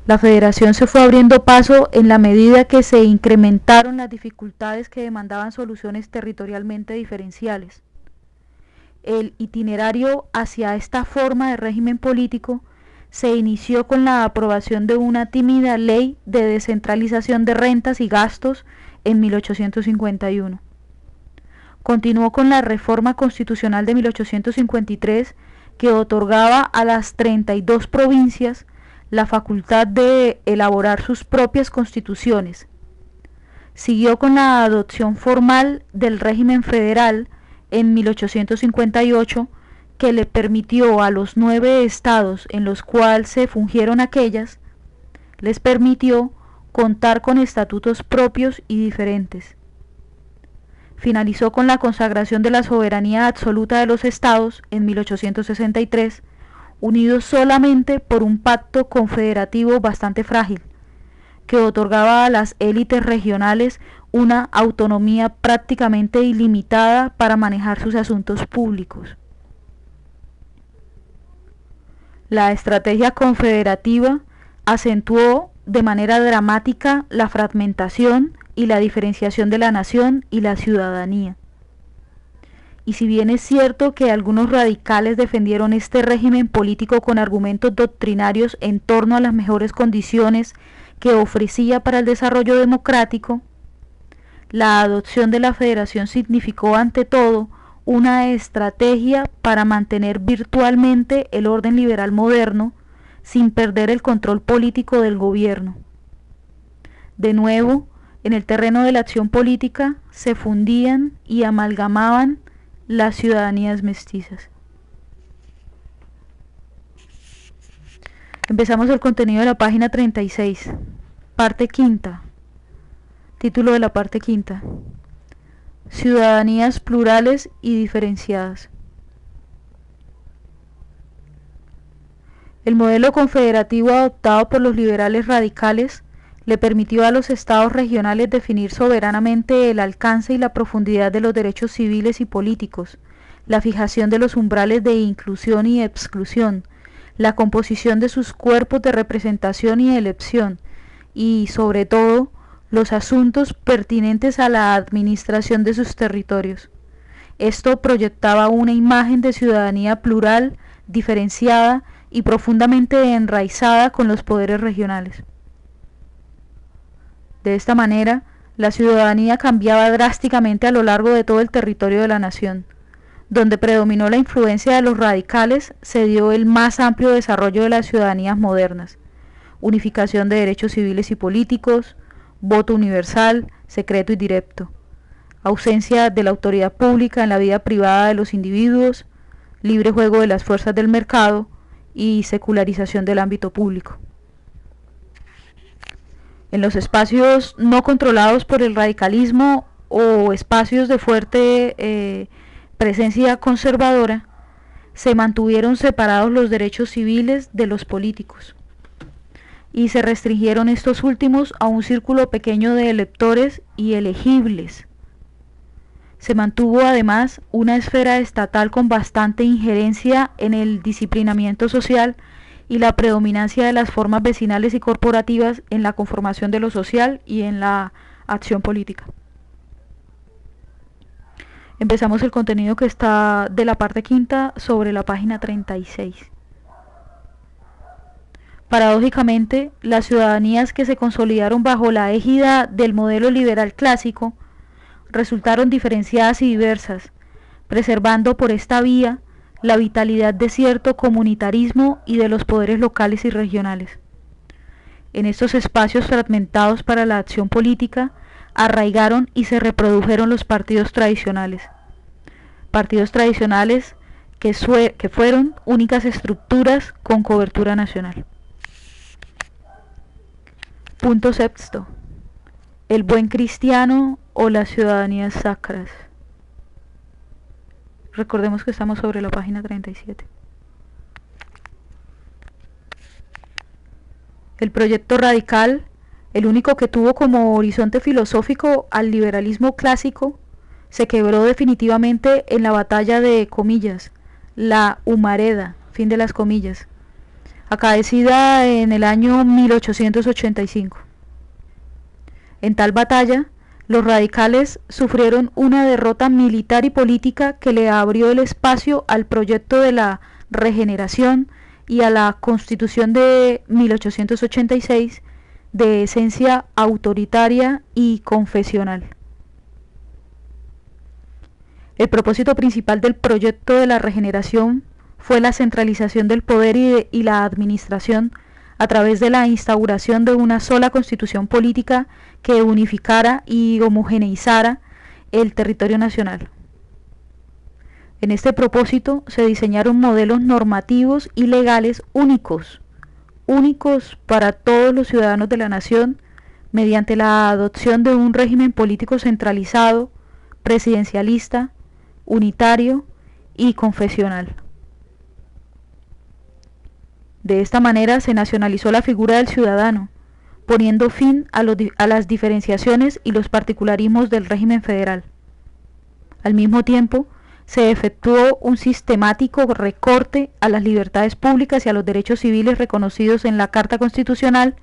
La federación se fue abriendo paso en la medida que se incrementaron las dificultades que demandaban soluciones territorialmente diferenciales. El itinerario hacia esta forma de régimen político se inició con la aprobación de una tímida ley de descentralización de rentas y gastos en 1851. Continuó con la reforma constitucional de 1853, que otorgaba a las 32 provincias la facultad de elaborar sus propias constituciones. Siguió con la adopción formal del régimen federal en 1858, que le permitió a los 9 estados en los cuales se fungieron aquellas, les permitió contar con estatutos propios y diferentes. Finalizó con la consagración de la soberanía absoluta de los estados en 1863, unidos solamente por un pacto confederativo bastante frágil, que otorgaba a las élites regionales una autonomía prácticamente ilimitada para manejar sus asuntos públicos. La estrategia confederativa acentuó de manera dramática la fragmentación y la diferenciación de la nación y la ciudadanía. Y si bien es cierto que algunos radicales defendieron este régimen político con argumentos doctrinarios en torno a las mejores condiciones que ofrecía para el desarrollo democrático, la adopción de la federación significó ante todo una estrategia para mantener virtualmente el orden liberal moderno sin perder el control político del gobierno. De nuevo, en el terreno de la acción política se fundían y amalgamaban las ciudadanías mestizas. Empezamos el contenido de la página 36, parte quinta. Título de la parte quinta: Ciudadanías plurales y diferenciadas. El modelo confederativo adoptado por los liberales radicales le permitió a los estados regionales definir soberanamente el alcance y la profundidad de los derechos civiles y políticos, la fijación de los umbrales de inclusión y exclusión, la composición de sus cuerpos de representación y elección, y, sobre todo, los asuntos pertinentes a la administración de sus territorios. Esto proyectaba una imagen de ciudadanía plural, diferenciada y profundamente enraizada con los poderes regionales. De esta manera, la ciudadanía cambiaba drásticamente a lo largo de todo el territorio de la nación. Donde predominó la influencia de los radicales, se dio el más amplio desarrollo de las ciudadanías modernas: unificación de derechos civiles y políticos, voto universal, secreto y directo, ausencia de la autoridad pública en la vida privada de los individuos, libre juego de las fuerzas del mercado y secularización del ámbito público. En los espacios no controlados por el radicalismo o espacios de fuerte presencia conservadora, se mantuvieron separados los derechos civiles de los políticos y se restringieron estos últimos a un círculo pequeño de electores y elegibles. Se mantuvo además una esfera estatal con bastante injerencia en el disciplinamiento social y la predominancia de las formas vecinales y corporativas en la conformación de lo social y en la acción política. Empezamos el contenido que está de la parte quinta sobre la página 36. Paradójicamente, las ciudadanías que se consolidaron bajo la égida del modelo liberal clásico resultaron diferenciadas y diversas, preservando por esta vía la vitalidad de cierto comunitarismo y de los poderes locales y regionales. En estos espacios fragmentados para la acción política, arraigaron y se reprodujeron los partidos tradicionales que fueron únicas estructuras con cobertura nacional. Punto sexto: el buen cristiano o las ciudadanías sacras. Recordemos que estamos sobre la página 37. El proyecto radical, el único que tuvo como horizonte filosófico al liberalismo clásico, se quebró definitivamente en la batalla de comillas, la Humareda, fin de las comillas, acaecida en el año 1885. En tal batalla, los radicales sufrieron una derrota militar y política que le abrió el espacio al proyecto de la regeneración y a la Constitución de 1886 de esencia autoritaria y confesional. El propósito principal del proyecto de la regeneración fue la centralización del poder y la administración a través de la instauración de una sola constitución política que unificara y homogeneizara el territorio nacional. En este propósito se diseñaron modelos normativos y legales únicos para todos los ciudadanos de la nación, mediante la adopción de un régimen político centralizado, presidencialista, unitario y confesional. De esta manera se nacionalizó la figura del ciudadano, poniendo fin a las diferenciaciones y los particularismos del régimen federal. Al mismo tiempo, se efectuó un sistemático recorte a las libertades públicas y a los derechos civiles reconocidos en la Carta Constitucional,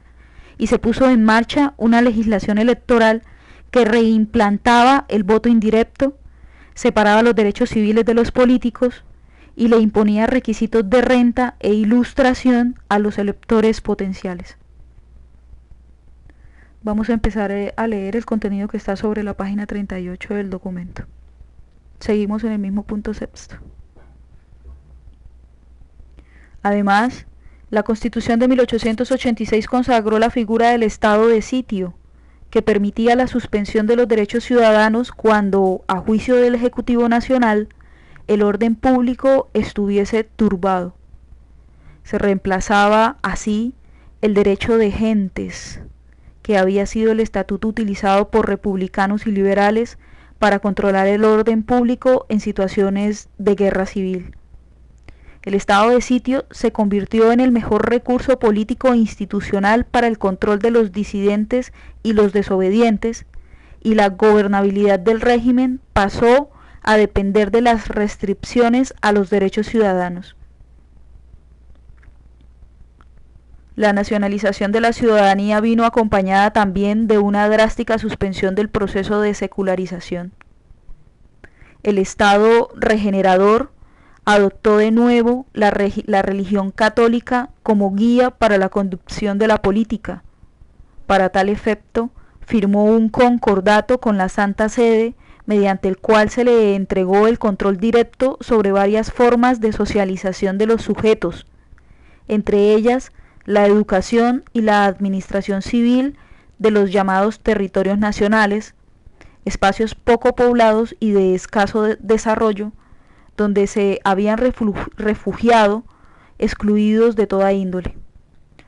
y se puso en marcha una legislación electoral que reimplantaba el voto indirecto, separaba los derechos civiles de los políticos y le imponía requisitos de renta e ilustración a los electores potenciales. Vamos a empezar a leer el contenido que está sobre la página 38 del documento. Seguimos en el mismo punto sexto. Además, la Constitución de 1886 consagró la figura del estado de sitio, que permitía la suspensión de los derechos ciudadanos cuando, a juicio del Ejecutivo Nacional, el orden público estuviese turbado. Se reemplazaba así el derecho de gentes, que había sido el estatuto utilizado por republicanos y liberales para controlar el orden público en situaciones de guerra civil. El estado de sitio se convirtió en el mejor recurso político e institucional para el control de los disidentes y los desobedientes, y la gobernabilidad del régimen pasó a depender de las restricciones a los derechos ciudadanos. La nacionalización de la ciudadanía vino acompañada también de una drástica suspensión del proceso de secularización. El Estado regenerador adoptó de nuevo la religión católica como guía para la conducción de la política. Para tal efecto, firmó un concordato con la Santa Sede, mediante el cual se le entregó el control directo sobre varias formas de socialización de los sujetos, entre ellas la educación y la administración civil de los llamados territorios nacionales, espacios poco poblados y de escaso desarrollo, donde se habían refugiado excluidos de toda índole,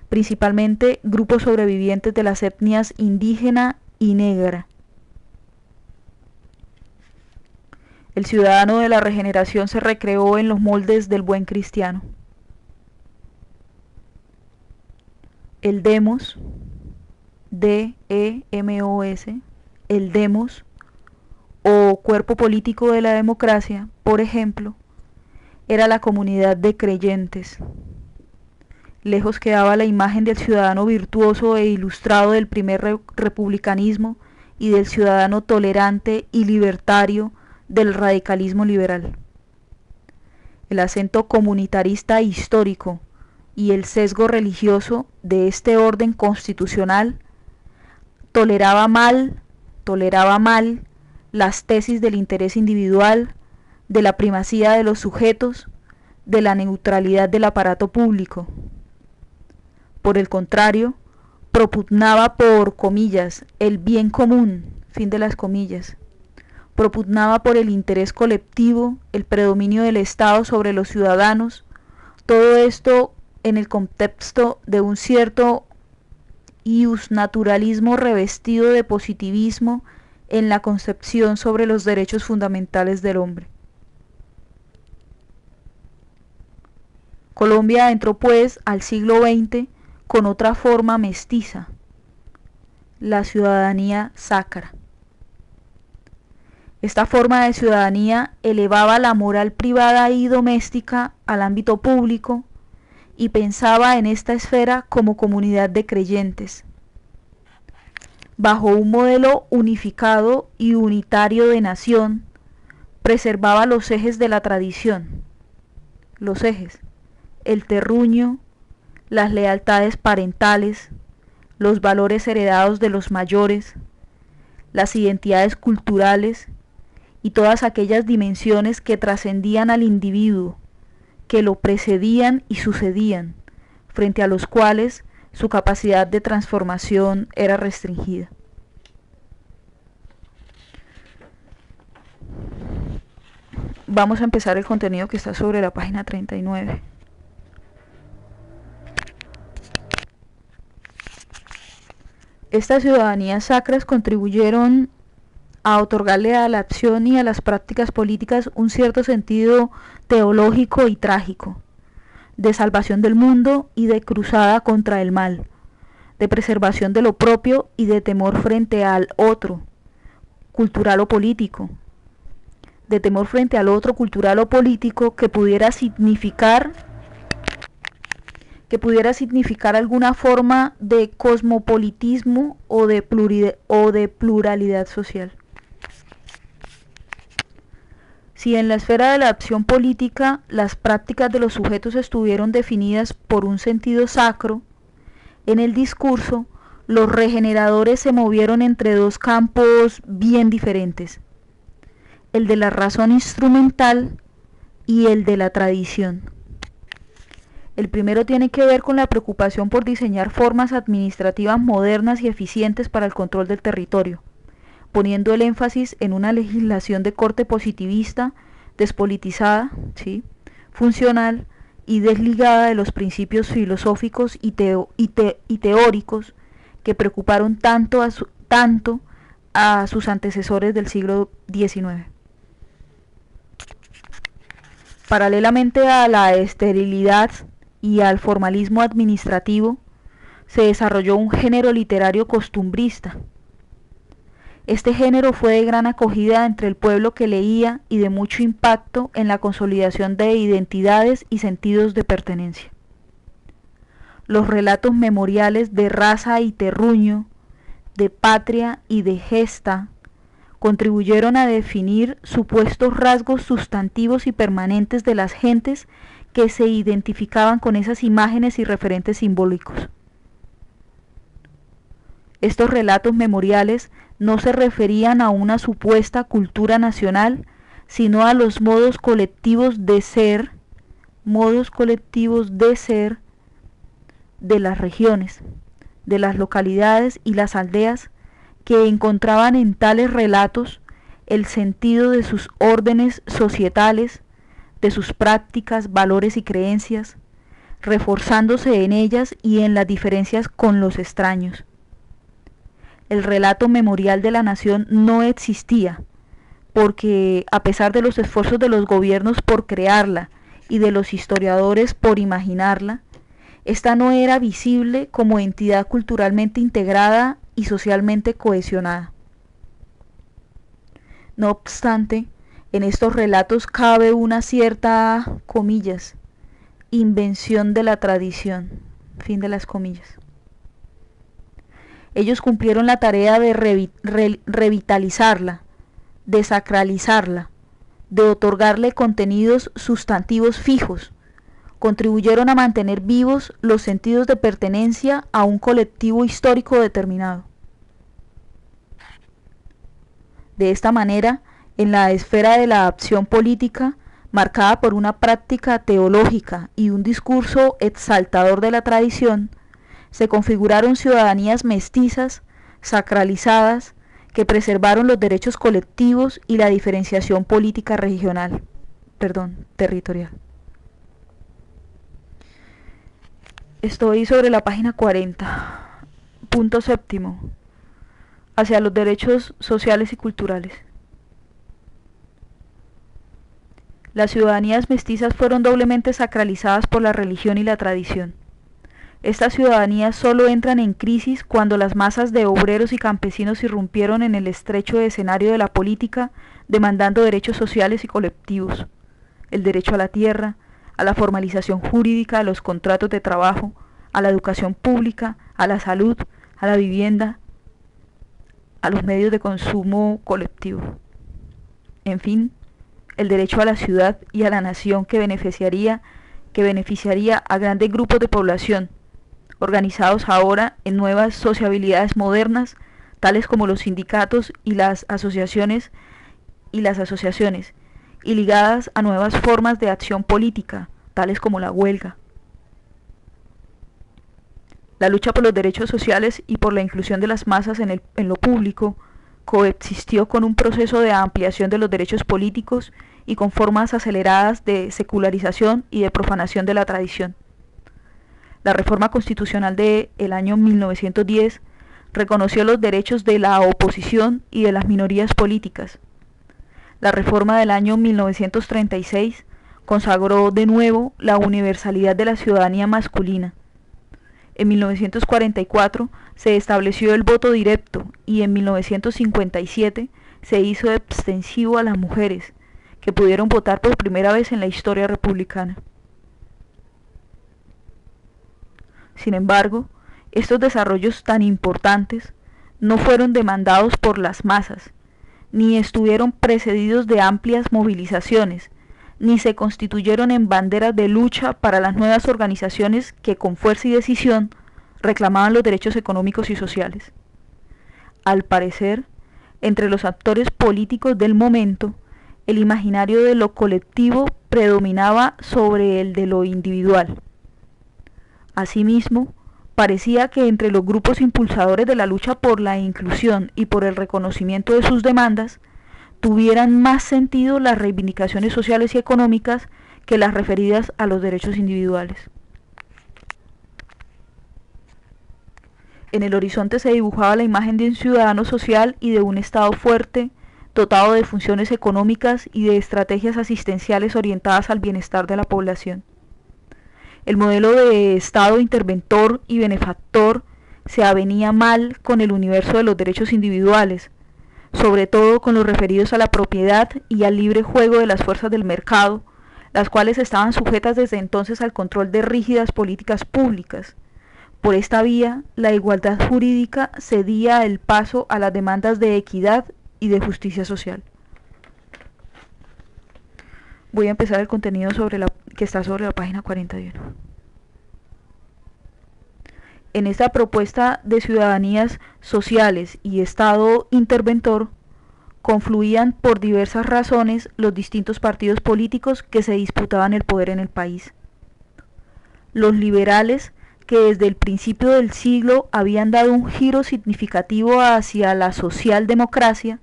principalmente grupos sobrevivientes de las etnias indígena y negra. El ciudadano de la regeneración se recreó en los moldes del buen cristiano. El demos, D-E-M-O-S, el demos, o cuerpo político de la democracia, por ejemplo, era la comunidad de creyentes. Lejos quedaba la imagen del ciudadano virtuoso e ilustrado del primer republicanismo y del ciudadano tolerante y libertario del radicalismo liberal. El acento comunitarista histórico y el sesgo religioso de este orden constitucional toleraba mal las tesis del interés individual, de la primacía de los sujetos, de la neutralidad del aparato público. Por el contrario, propugnaba por comillas el bien común, fin de las comillas, propugnaba por el interés colectivo, el predominio del Estado sobre los ciudadanos, todo esto en el contexto de un cierto iusnaturalismo revestido de positivismo en la concepción sobre los derechos fundamentales del hombre. Colombia entró pues al siglo XX con otra forma mestiza, la ciudadanía sacra. Esta forma de ciudadanía elevaba la moral privada y doméstica al ámbito público y pensaba en esta esfera como comunidad de creyentes, bajo un modelo unificado y unitario de nación. Preservaba los ejes de la tradición, los ejes, el terruño, las lealtades parentales, los valores heredados de los mayores, las identidades culturales y todas aquellas dimensiones que trascendían al individuo, que lo precedían y sucedían, frente a los cuales su capacidad de transformación era restringida. Vamos a empezar el contenido que está sobre la página 39. Estas ciudadanías sacras contribuyeron a otorgarle a la acción y a las prácticas políticas un cierto sentido teológico y trágico, de salvación del mundo y de cruzada contra el mal, de preservación de lo propio y de temor frente al otro, cultural o político, de temor frente al otro cultural o político que pudiera significar alguna forma de cosmopolitismo o de pluralidad social. Si en la esfera de la acción política las prácticas de los sujetos estuvieron definidas por un sentido sacro, en el discurso los regeneradores se movieron entre dos campos bien diferentes, el de la razón instrumental y el de la tradición. El primero tiene que ver con la preocupación por diseñar formas administrativas modernas y eficientes para el control del territorio, poniendo el énfasis en una legislación de corte positivista, despolitizada, ¿sí?, funcional y desligada de los principios filosóficos y teóricos que preocuparon tanto a sus antecesores del siglo XIX. Paralelamente a la esterilidad y al formalismo administrativo, se desarrolló un género literario costumbrista. Este género fue de gran acogida entre el pueblo que leía y de mucho impacto en la consolidación de identidades y sentidos de pertenencia. Los relatos memoriales de raza y terruño, de patria y de gesta, contribuyeron a definir supuestos rasgos sustantivos y permanentes de las gentes que se identificaban con esas imágenes y referentes simbólicos. Estos relatos memoriales no se referían a una supuesta cultura nacional, sino a los modos colectivos de ser de las regiones, de las localidades y las aldeas, que encontraban en tales relatos el sentido de sus órdenes societales, de sus prácticas, valores y creencias, reforzándose en ellas y en las diferencias con los extraños. El relato memorial de la nación no existía, porque a pesar de los esfuerzos de los gobiernos por crearla y de los historiadores por imaginarla, esta no era visible como entidad culturalmente integrada y socialmente cohesionada. No obstante, en estos relatos cabe una cierta, comillas, invención de la tradición, fin de las comillas. Ellos cumplieron la tarea de revitalizarla, de sacralizarla, de otorgarle contenidos sustantivos fijos. Contribuyeron a mantener vivos los sentidos de pertenencia a un colectivo histórico determinado. De esta manera, en la esfera de la acción política, marcada por una práctica teológica y un discurso exaltador de la tradición, se configuraron ciudadanías mestizas, sacralizadas, que preservaron los derechos colectivos y la diferenciación política territorial. Estoy sobre la página 40. Punto séptimo. Hacia los derechos sociales y culturales. Las ciudadanías mestizas fueron doblemente sacralizadas por la religión y la tradición. Estas ciudadanías solo entran en crisis cuando las masas de obreros y campesinos irrumpieron en el estrecho escenario de la política, demandando derechos sociales y colectivos: el derecho a la tierra, a la formalización jurídica de los contratos de trabajo, a la educación pública, a la salud, a la vivienda, a los medios de consumo colectivo. En fin, el derecho a la ciudad y a la nación que beneficiaría a grandes grupos de población, organizados ahora en nuevas sociabilidades modernas, tales como los sindicatos y las asociaciones, y ligadas a nuevas formas de acción política, tales como la huelga. La lucha por los derechos sociales y por la inclusión de las masas en lo público coexistió con un proceso de ampliación de los derechos políticos y con formas aceleradas de secularización y de profanación de la tradición. La reforma constitucional del año 1910 reconoció los derechos de la oposición y de las minorías políticas. La reforma del año 1936 consagró de nuevo la universalidad de la ciudadanía masculina. En 1944 se estableció el voto directo y en 1957 se hizo extensivo a las mujeres, que pudieron votar por primera vez en la historia republicana. Sin embargo, estos desarrollos tan importantes no fueron demandados por las masas, ni estuvieron precedidos de amplias movilizaciones, ni se constituyeron en banderas de lucha para las nuevas organizaciones que con fuerza y decisión reclamaban los derechos económicos y sociales. Al parecer, entre los actores políticos del momento, el imaginario de lo colectivo predominaba sobre el de lo individual, Asimismo, parecía que entre los grupos impulsadores de la lucha por la inclusión y por el reconocimiento de sus demandas, tuvieran más sentido las reivindicaciones sociales y económicas que las referidas a los derechos individuales. En el horizonte se dibujaba la imagen de un ciudadano social y de un Estado fuerte, dotado de funciones económicas y de estrategias asistenciales orientadas al bienestar de la población. El modelo de Estado interventor y benefactor se avenía mal con el universo de los derechos individuales, sobre todo con los referidos a la propiedad y al libre juego de las fuerzas del mercado, las cuales estaban sujetas desde entonces al control de rígidas políticas públicas. Por esta vía, la igualdad jurídica cedía el paso a las demandas de equidad y de justicia social. Voy a empezar el contenido que está sobre la página 41. En esta propuesta de ciudadanías sociales y Estado interventor, confluían por diversas razones los distintos partidos políticos que se disputaban el poder en el país. Los liberales, que desde el principio del siglo habían dado un giro significativo hacia la socialdemocracia,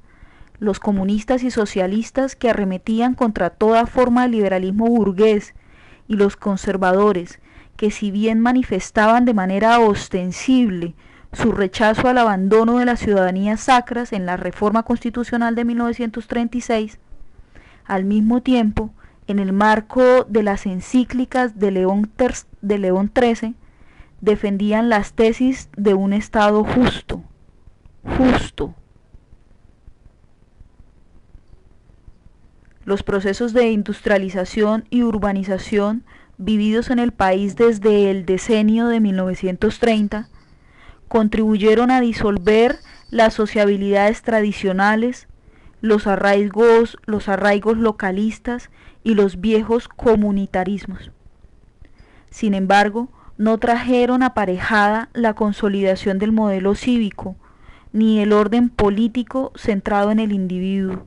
los comunistas y socialistas, que arremetían contra toda forma de liberalismo burgués, y los conservadores, que si bien manifestaban de manera ostensible su rechazo al abandono de las ciudadanías sacras en la reforma constitucional de 1936, al mismo tiempo, en el marco de las encíclicas de León XIII, defendían las tesis de un Estado justo. Los procesos de industrialización y urbanización vividos en el país desde el decenio de 1930 contribuyeron a disolver las sociabilidades tradicionales, los arraigos localistas y los viejos comunitarismos. Sin embargo, no trajeron aparejada la consolidación del modelo cívico, ni el orden político centrado en el individuo.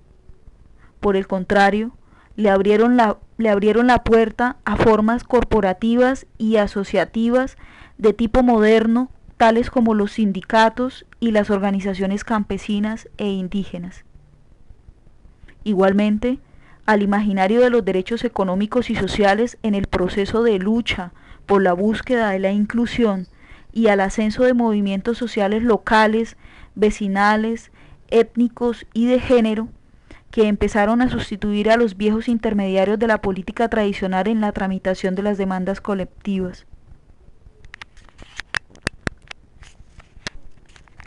Por el contrario, le abrieron la puerta a formas corporativas y asociativas de tipo moderno, tales como los sindicatos y las organizaciones campesinas e indígenas. Igualmente, al imaginario de los derechos económicos y sociales en el proceso de lucha por la búsqueda de la inclusión y al ascenso de movimientos sociales locales, vecinales, étnicos y de género, que empezaron a sustituir a los viejos intermediarios de la política tradicional en la tramitación de las demandas colectivas.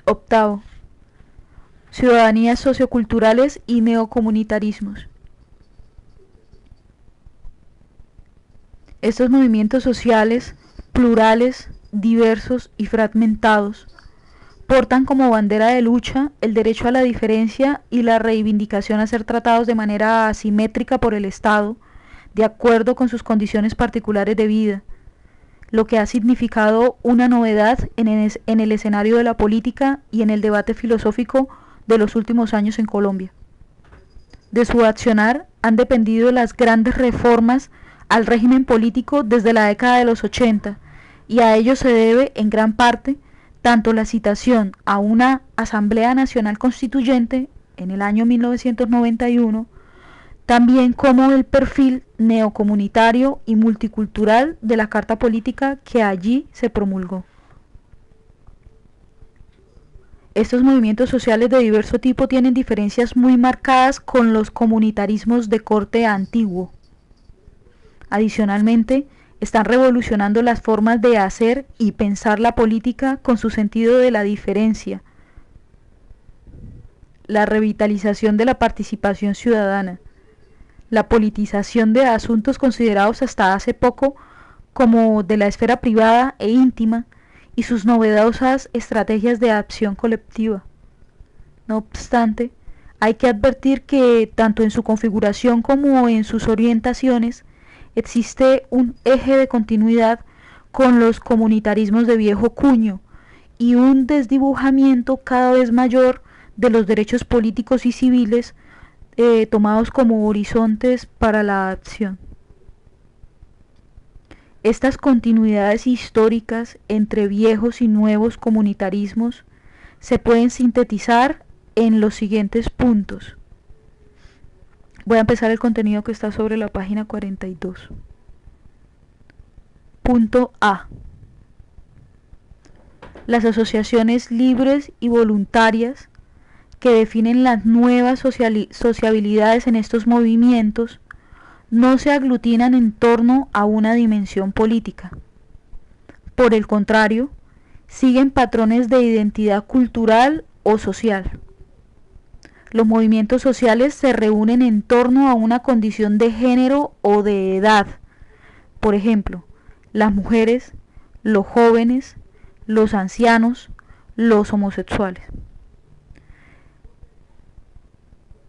Octavo, ciudadanías socioculturales y neocomunitarismos. Estos movimientos sociales, plurales, diversos y fragmentados, portan como bandera de lucha el derecho a la diferencia y la reivindicación a ser tratados de manera asimétrica por el Estado, de acuerdo con sus condiciones particulares de vida, lo que ha significado una novedad en el escenario de la política y en el debate filosófico de los últimos años en Colombia. De su accionar han dependido las grandes reformas al régimen político desde la década de los 80, y a ello se debe, en gran parte, tanto la citación a una Asamblea Nacional Constituyente en el año 1991, también como el perfil neocomunitario y multicultural de la Carta Política que allí se promulgó. Estos movimientos sociales de diverso tipo tienen diferencias muy marcadas con los comunitarismos de corte antiguo. Adicionalmente, están revolucionando las formas de hacer y pensar la política con su sentido de la diferencia, la revitalización de la participación ciudadana, la politización de asuntos considerados hasta hace poco como de la esfera privada e íntima y sus novedosas estrategias de acción colectiva. No obstante, hay que advertir que tanto en su configuración como en sus orientaciones existe un eje de continuidad con los comunitarismos de viejo cuño y un desdibujamiento cada vez mayor de los derechos políticos y civiles tomados como horizontes para la acción. Estas continuidades históricas entre viejos y nuevos comunitarismos se pueden sintetizar en los siguientes puntos. Voy a empezar el contenido que está sobre la página 42. Punto A. Las asociaciones libres y voluntarias que definen las nuevas sociabilidades en estos movimientos no se aglutinan en torno a una dimensión política. Por el contrario, siguen patrones de identidad cultural o social. Los movimientos sociales se reúnen en torno a una condición de género o de edad. Por ejemplo, las mujeres, los jóvenes, los ancianos, los homosexuales.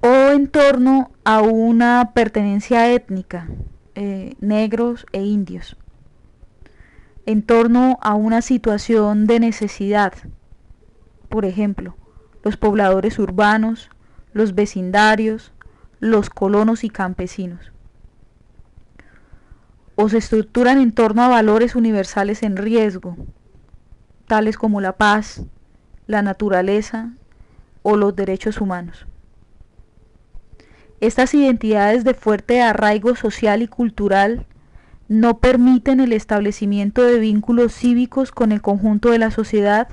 O en torno a una pertenencia étnica, negros e indios. En torno a una situación de necesidad, por ejemplo, los pobladores urbanos, los vecindarios, los colonos y campesinos. O se estructuran en torno a valores universales en riesgo, tales como la paz, la naturaleza o los derechos humanos. Estas identidades de fuerte arraigo social y cultural no permiten el establecimiento de vínculos cívicos con el conjunto de la sociedad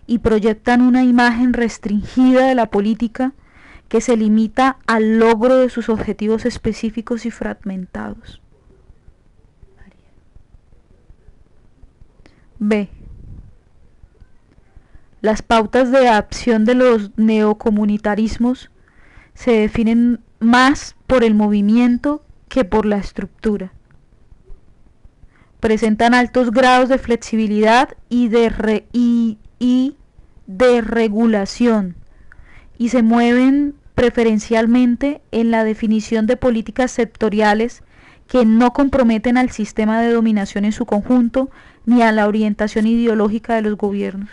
y proyectan una imagen restringida de la política que se limita al logro de sus objetivos específicos y fragmentados. B. Las pautas de acción de los neocomunitarismos se definen más por el movimiento que por la estructura. Presentan altos grados de flexibilidad y de regulación y se mueven preferencialmente en la definición de políticas sectoriales que no comprometen al sistema de dominación en su conjunto ni a la orientación ideológica de los gobiernos.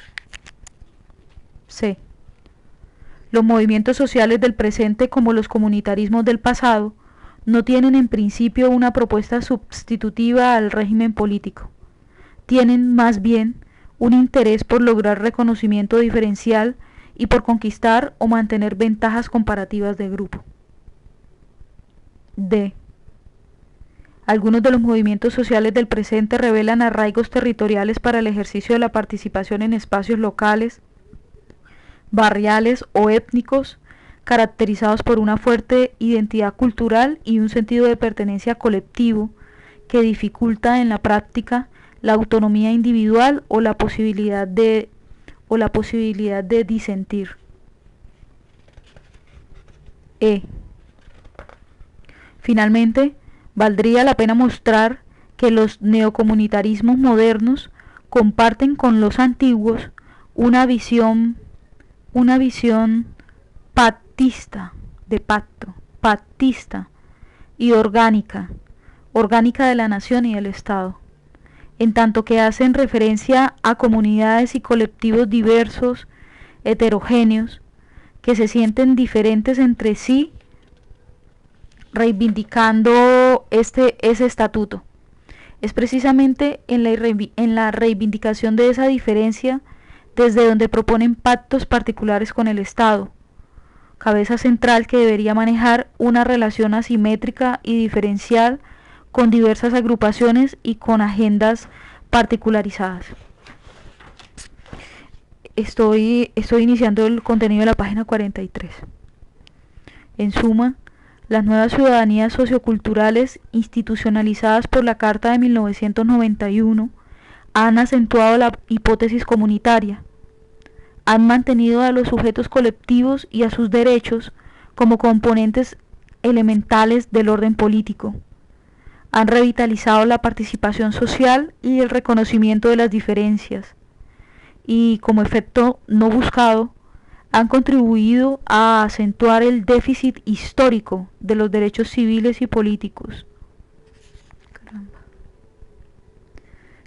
C. Los movimientos sociales del presente, como los comunitarismos del pasado, no tienen en principio una propuesta sustitutiva al régimen político. Tienen más bien un interés por lograr reconocimiento diferencial y por conquistar o mantener ventajas comparativas de grupo. D. Algunos de los movimientos sociales del presente revelan arraigos territoriales para el ejercicio de la participación en espacios locales, barriales o étnicos, caracterizados por una fuerte identidad cultural y un sentido de pertenencia colectivo que dificulta en la práctica la autonomía individual o la posibilidad de disentir. E. Finalmente, valdría la pena mostrar que los neocomunitarismos modernos comparten con los antiguos una visión pactista, de pacto, pactista y orgánica de la nación y del Estado, en tanto que hacen referencia a comunidades y colectivos diversos, heterogéneos, que se sienten diferentes entre sí, reivindicando ese estatuto. Es precisamente en la reivindicación de esa diferencia desde donde proponen pactos particulares con el Estado, cabeza central que debería manejar una relación asimétrica y diferencial con diversas agrupaciones y con agendas particularizadas. Estoy iniciando el contenido de la página 43. En suma, las nuevas ciudadanías socioculturales institucionalizadas por la Carta de 1991 han acentuado la hipótesis comunitaria, han mantenido a los sujetos colectivos y a sus derechos como componentes elementales del orden político, han revitalizado la participación social y el reconocimiento de las diferencias, y como efecto no buscado, han contribuido a acentuar el déficit histórico de los derechos civiles y políticos.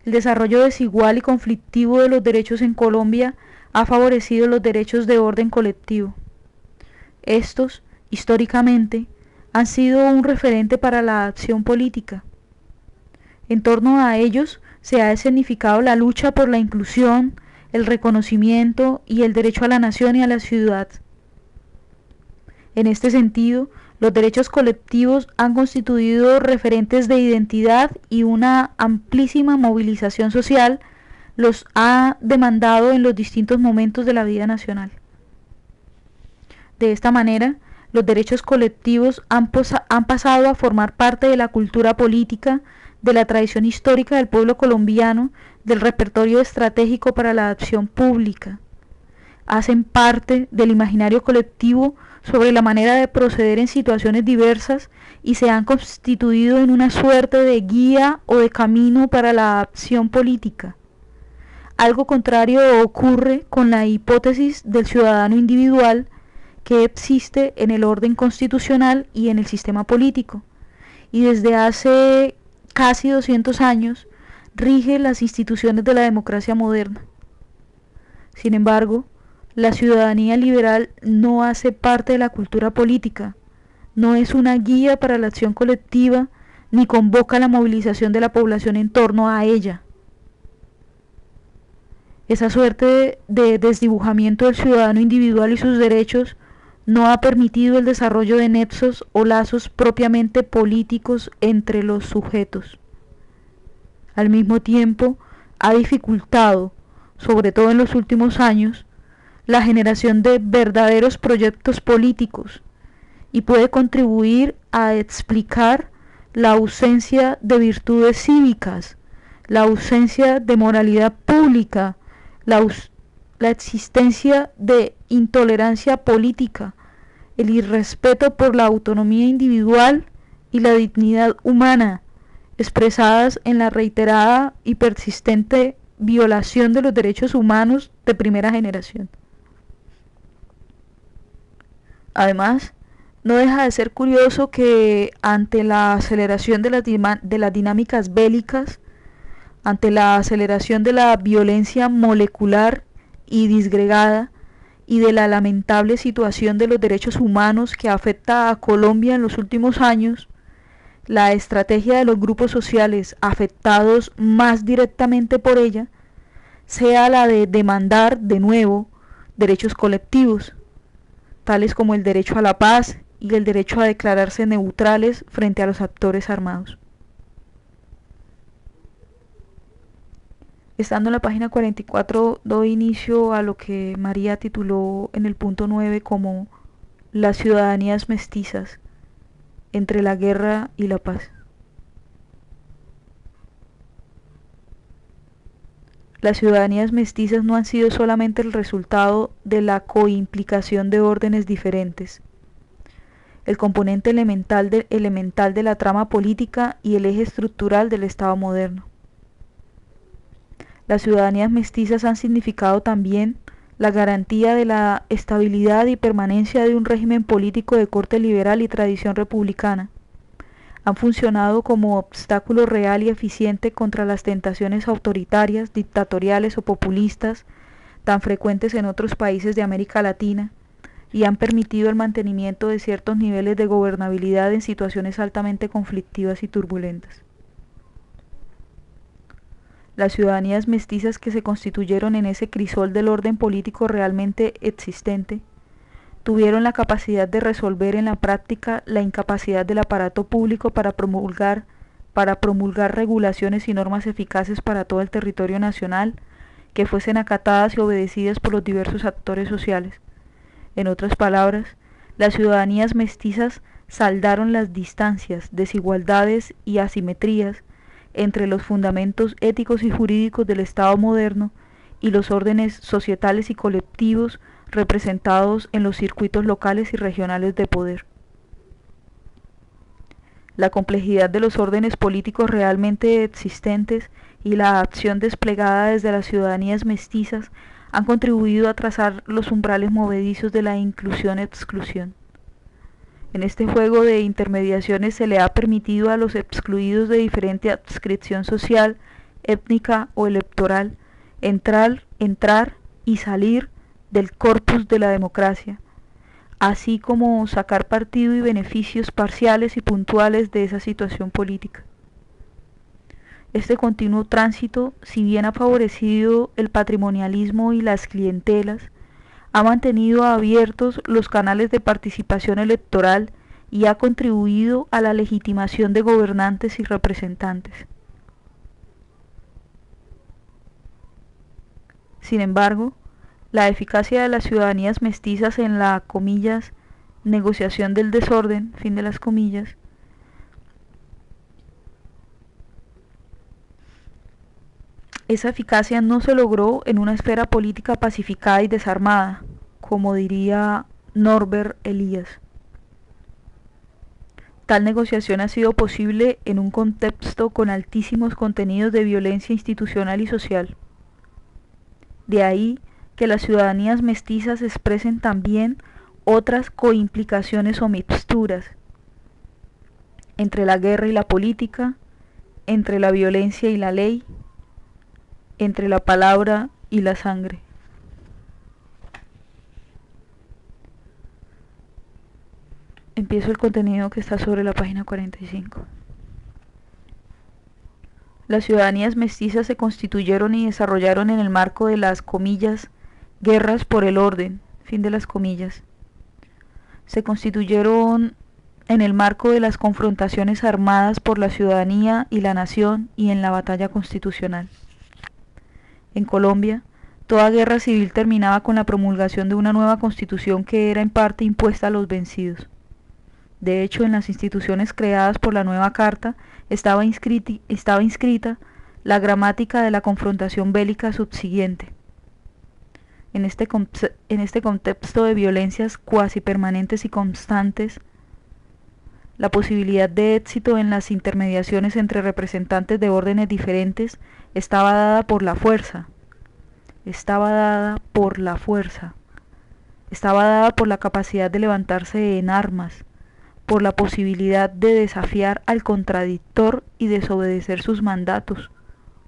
El desarrollo desigual y conflictivo de los derechos en Colombia ha favorecido los derechos de orden colectivo. Estos, históricamente, han sido un referente para la acción política. En torno a ellos se ha escenificado la lucha por la inclusión, el reconocimiento y el derecho a la nación y a la ciudad. En este sentido, los derechos colectivos han constituido referentes de identidad y una amplísima movilización social los ha demandado en los distintos momentos de la vida nacional. De esta manera, los derechos colectivos han pasado a formar parte de la cultura política, de la tradición histórica del pueblo colombiano, del repertorio estratégico para la acción pública. Hacen parte del imaginario colectivo sobre la manera de proceder en situaciones diversas y se han constituido en una suerte de guía o de camino para la acción política. Algo contrario ocurre con la hipótesis del ciudadano individual que existe en el orden constitucional y en el sistema político, y desde hace casi 200 años rige las instituciones de la democracia moderna. Sin embargo, la ciudadanía liberal no hace parte de la cultura política, no es una guía para la acción colectiva, ni convoca la movilización de la población en torno a ella. Esa suerte de desdibujamiento del ciudadano individual y sus derechos no ha permitido el desarrollo de nexos o lazos propiamente políticos entre los sujetos. Al mismo tiempo, ha dificultado, sobre todo en los últimos años, la generación de verdaderos proyectos políticos y puede contribuir a explicar la ausencia de virtudes cívicas, la ausencia de moralidad pública, la existencia de intolerancia política, el irrespeto por la autonomía individual y la dignidad humana, expresadas en la reiterada y persistente violación de los derechos humanos de primera generación. Además, no deja de ser curioso que ante la aceleración de las dinámicas bélicas, ante la aceleración de la violencia molecular y disgregada y de la lamentable situación de los derechos humanos que afecta a Colombia en los últimos años, la estrategia de los grupos sociales afectados más directamente por ella sea la de demandar de nuevo derechos colectivos, tales como el derecho a la paz y el derecho a declararse neutrales frente a los actores armados. Estando en la página 44, doy inicio a lo que María tituló en el punto 9 como las ciudadanías mestizas entre la guerra y la paz. Las ciudadanías mestizas no han sido solamente el resultado de la coimplicación de órdenes diferentes, el componente elemental de la trama política y el eje estructural del Estado moderno. Las ciudadanías mestizas han significado también la garantía de la estabilidad y permanencia de un régimen político de corte liberal y tradición republicana. Han funcionado como obstáculo real y eficiente contra las tentaciones autoritarias, dictatoriales o populistas tan frecuentes en otros países de América Latina y han permitido el mantenimiento de ciertos niveles de gobernabilidad en situaciones altamente conflictivas y turbulentas. Las ciudadanías mestizas que se constituyeron en ese crisol del orden político realmente existente tuvieron la capacidad de resolver en la práctica la incapacidad del aparato público para promulgar regulaciones y normas eficaces para todo el territorio nacional que fuesen acatadas y obedecidas por los diversos actores sociales. En otras palabras, las ciudadanías mestizas saldaron las distancias, desigualdades y asimetrías entre los fundamentos éticos y jurídicos del Estado moderno y los órdenes societales y colectivos representados en los circuitos locales y regionales de poder. La complejidad de los órdenes políticos realmente existentes y la acción desplegada desde las ciudadanías mestizas han contribuido a trazar los umbrales movedizos de la inclusión-exclusión. En este juego de intermediaciones se le ha permitido a los excluidos de diferente adscripción social, étnica o electoral entrar y salir del corpus de la democracia, así como sacar partido y beneficios parciales y puntuales de esa situación política. Este continuo tránsito, si bien ha favorecido el patrimonialismo y las clientelas, ha mantenido abiertos los canales de participación electoral y ha contribuido a la legitimación de gobernantes y representantes. Sin embargo, la eficacia de las ciudadanías mestizas en la, comillas, negociación del desorden, fin de las comillas, esa eficacia no se logró en una esfera política pacificada y desarmada, como diría Norbert Elias. Tal negociación ha sido posible en un contexto con altísimos contenidos de violencia institucional y social. De ahí que las ciudadanías mestizas expresen también otras coimplicaciones o mixturas entre la guerra y la política, entre la violencia y la ley, entre la palabra y la sangre. Empiezo el contenido que está sobre la página 45. Las ciudadanías mestizas se constituyeron y desarrollaron en el marco de las, comillas, guerras por el orden, fin de las comillas. Se constituyeron en el marco de las confrontaciones armadas por la ciudadanía y la nación y en la batalla constitucional. En Colombia, toda guerra civil terminaba con la promulgación de una nueva constitución que era en parte impuesta a los vencidos. De hecho, en las instituciones creadas por la nueva carta estaba inscrita la gramática de la confrontación bélica subsiguiente. En este contexto de violencias cuasi permanentes y constantes, la posibilidad de éxito en las intermediaciones entre representantes de órdenes diferentes estaba dada por la fuerza. Estaba dada por la capacidad de levantarse en armas, por la posibilidad de desafiar al contradictor y desobedecer sus mandatos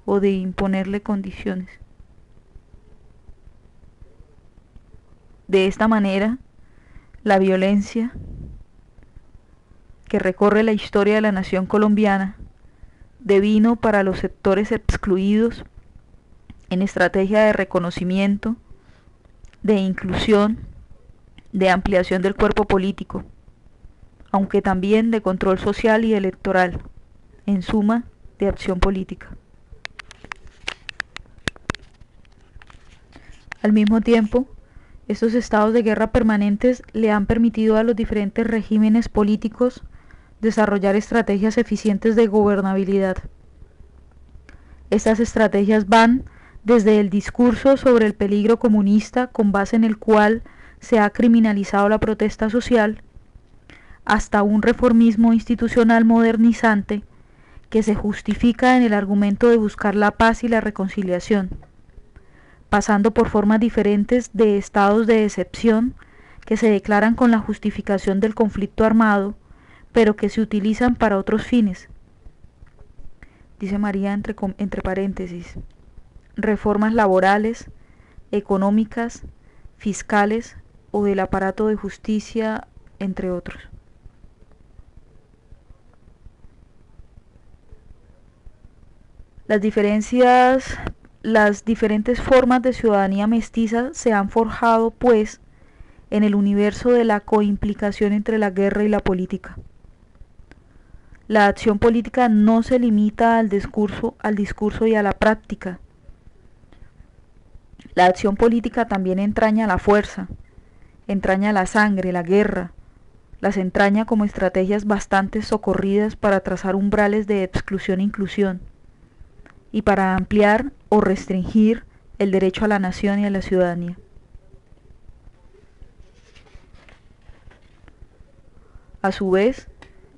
o de imponerle condiciones. De esta manera, la violencia que recorre la historia de la nación colombiana devino para los sectores excluidos en estrategia de reconocimiento, de inclusión, de ampliación del cuerpo político, aunque también de control social y electoral, en suma, de acción política. Al mismo tiempo, estos estados de guerra permanentes le han permitido a los diferentes regímenes políticos desarrollar estrategias eficientes de gobernabilidad. Estas estrategias van desde el discurso sobre el peligro comunista, con base en el cual se ha criminalizado la protesta social, hasta un reformismo institucional modernizante que se justifica en el argumento de buscar la paz y la reconciliación, pasando por formas diferentes de estados de excepción que se declaran con la justificación del conflicto armado, pero que se utilizan para otros fines. Dice María entre paréntesis, reformas laborales, económicas, fiscales o del aparato de justicia, entre otros. Las diferentes formas de ciudadanía mestiza se han forjado, pues, en el universo de la coimplicación entre la guerra y la política. La acción política no se limita al discurso y a la práctica. La acción política también entraña la fuerza, entraña la sangre, la guerra, las entraña como estrategias bastante socorridas para trazar umbrales de exclusión e inclusión, y para ampliar o restringir el derecho a la nación y a la ciudadanía. A su vez,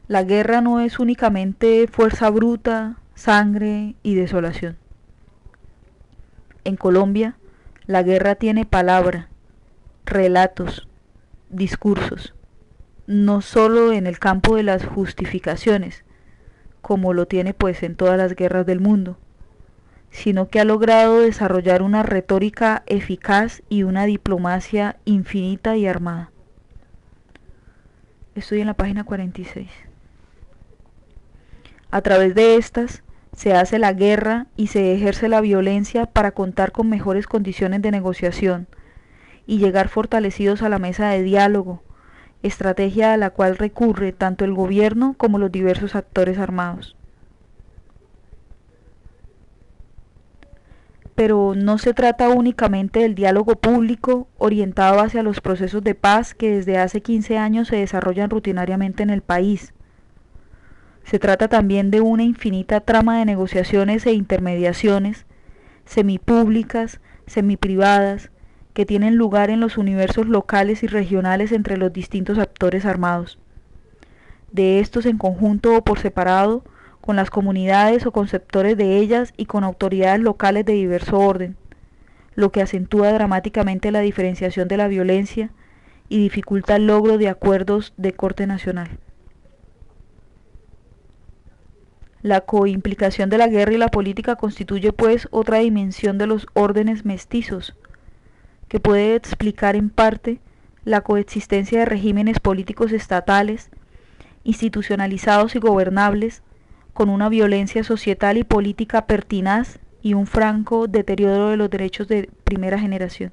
la guerra no es únicamente fuerza bruta, sangre y desolación. En Colombia, la guerra tiene palabra, relatos, discursos, no solo en el campo de las justificaciones, como lo tiene pues en todas las guerras del mundo, sino que ha logrado desarrollar una retórica eficaz y una diplomacia infinita y armada. Estoy en la página 46. A través de estas, Se hace la guerra y se ejerce la violencia para contar con mejores condiciones de negociación y llegar fortalecidos a la mesa de diálogo, estrategia a la cual recurre tanto el gobierno como los diversos actores armados. Pero no se trata únicamente del diálogo público orientado hacia los procesos de paz que desde hace 15 años se desarrollan rutinariamente en el país. Se trata también de una infinita trama de negociaciones e intermediaciones, semipúblicas, semiprivadas, que tienen lugar en los universos locales y regionales entre los distintos actores armados. De estos en conjunto o por separado, con las comunidades o con sectores de ellas y con autoridades locales de diverso orden, lo que acentúa dramáticamente la diferenciación de la violencia y dificulta el logro de acuerdos de corte nacional. La coimplicación de la guerra y la política constituye pues otra dimensión de los órdenes mestizos, que puede explicar en parte la coexistencia de regímenes políticos estatales, institucionalizados y gobernables, con una violencia societal y política pertinaz y un franco deterioro de los derechos de primera generación,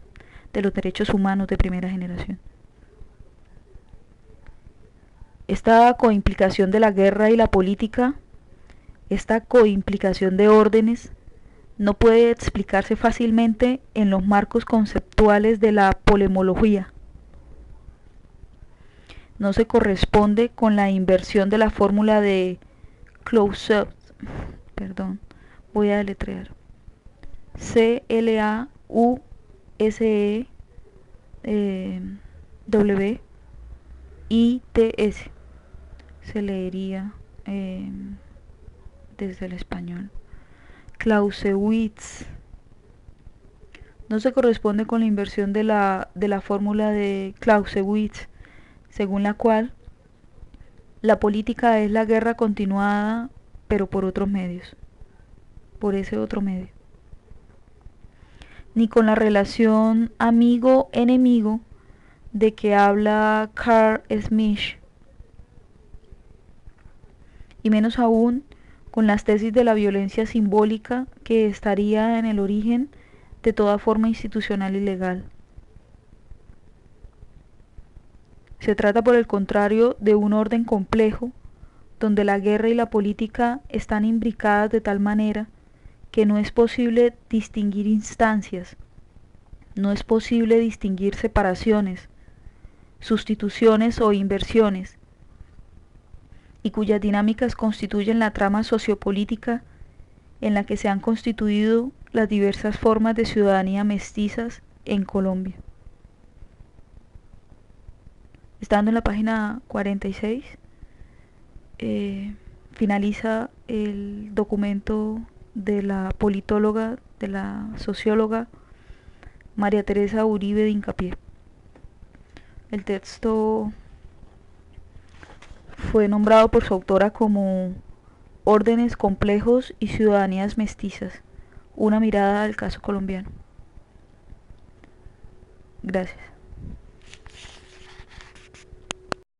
de los derechos humanos de primera generación. Esta coimplicación de la guerra y la política, esta coimplicación de órdenes, no puede explicarse fácilmente en los marcos conceptuales de la polemología. No se corresponde con la inversión de la fórmula de Clausewitz, voy a deletrear, Clausewitz, se leería desde el español. Clausewitz no se corresponde con la inversión de la fórmula de Clausewitz, según la cual la política es la guerra continuada, pero por otros medios, por ese otro medio. Ni con la relación amigo-enemigo de que habla Carl Schmitt, y menos aún con las tesis de la violencia simbólica que estaría en el origen de toda forma institucional y legal. Se trata, por el contrario, de un orden complejo, donde la guerra y la política están imbricadas de tal manera que no es posible distinguir instancias, no es posible distinguir separaciones, sustituciones o inversiones, y cuyas dinámicas constituyen la trama sociopolítica en la que se han constituido las diversas formas de ciudadanía mestizas en Colombia. Estando en la página 46, finaliza el documento de la politóloga, de la socióloga María Teresa Uribe de Hincapié. El texto fue nombrado por su autora como Órdenes complejos y ciudadanías mestizas, una mirada al caso colombiano. Gracias.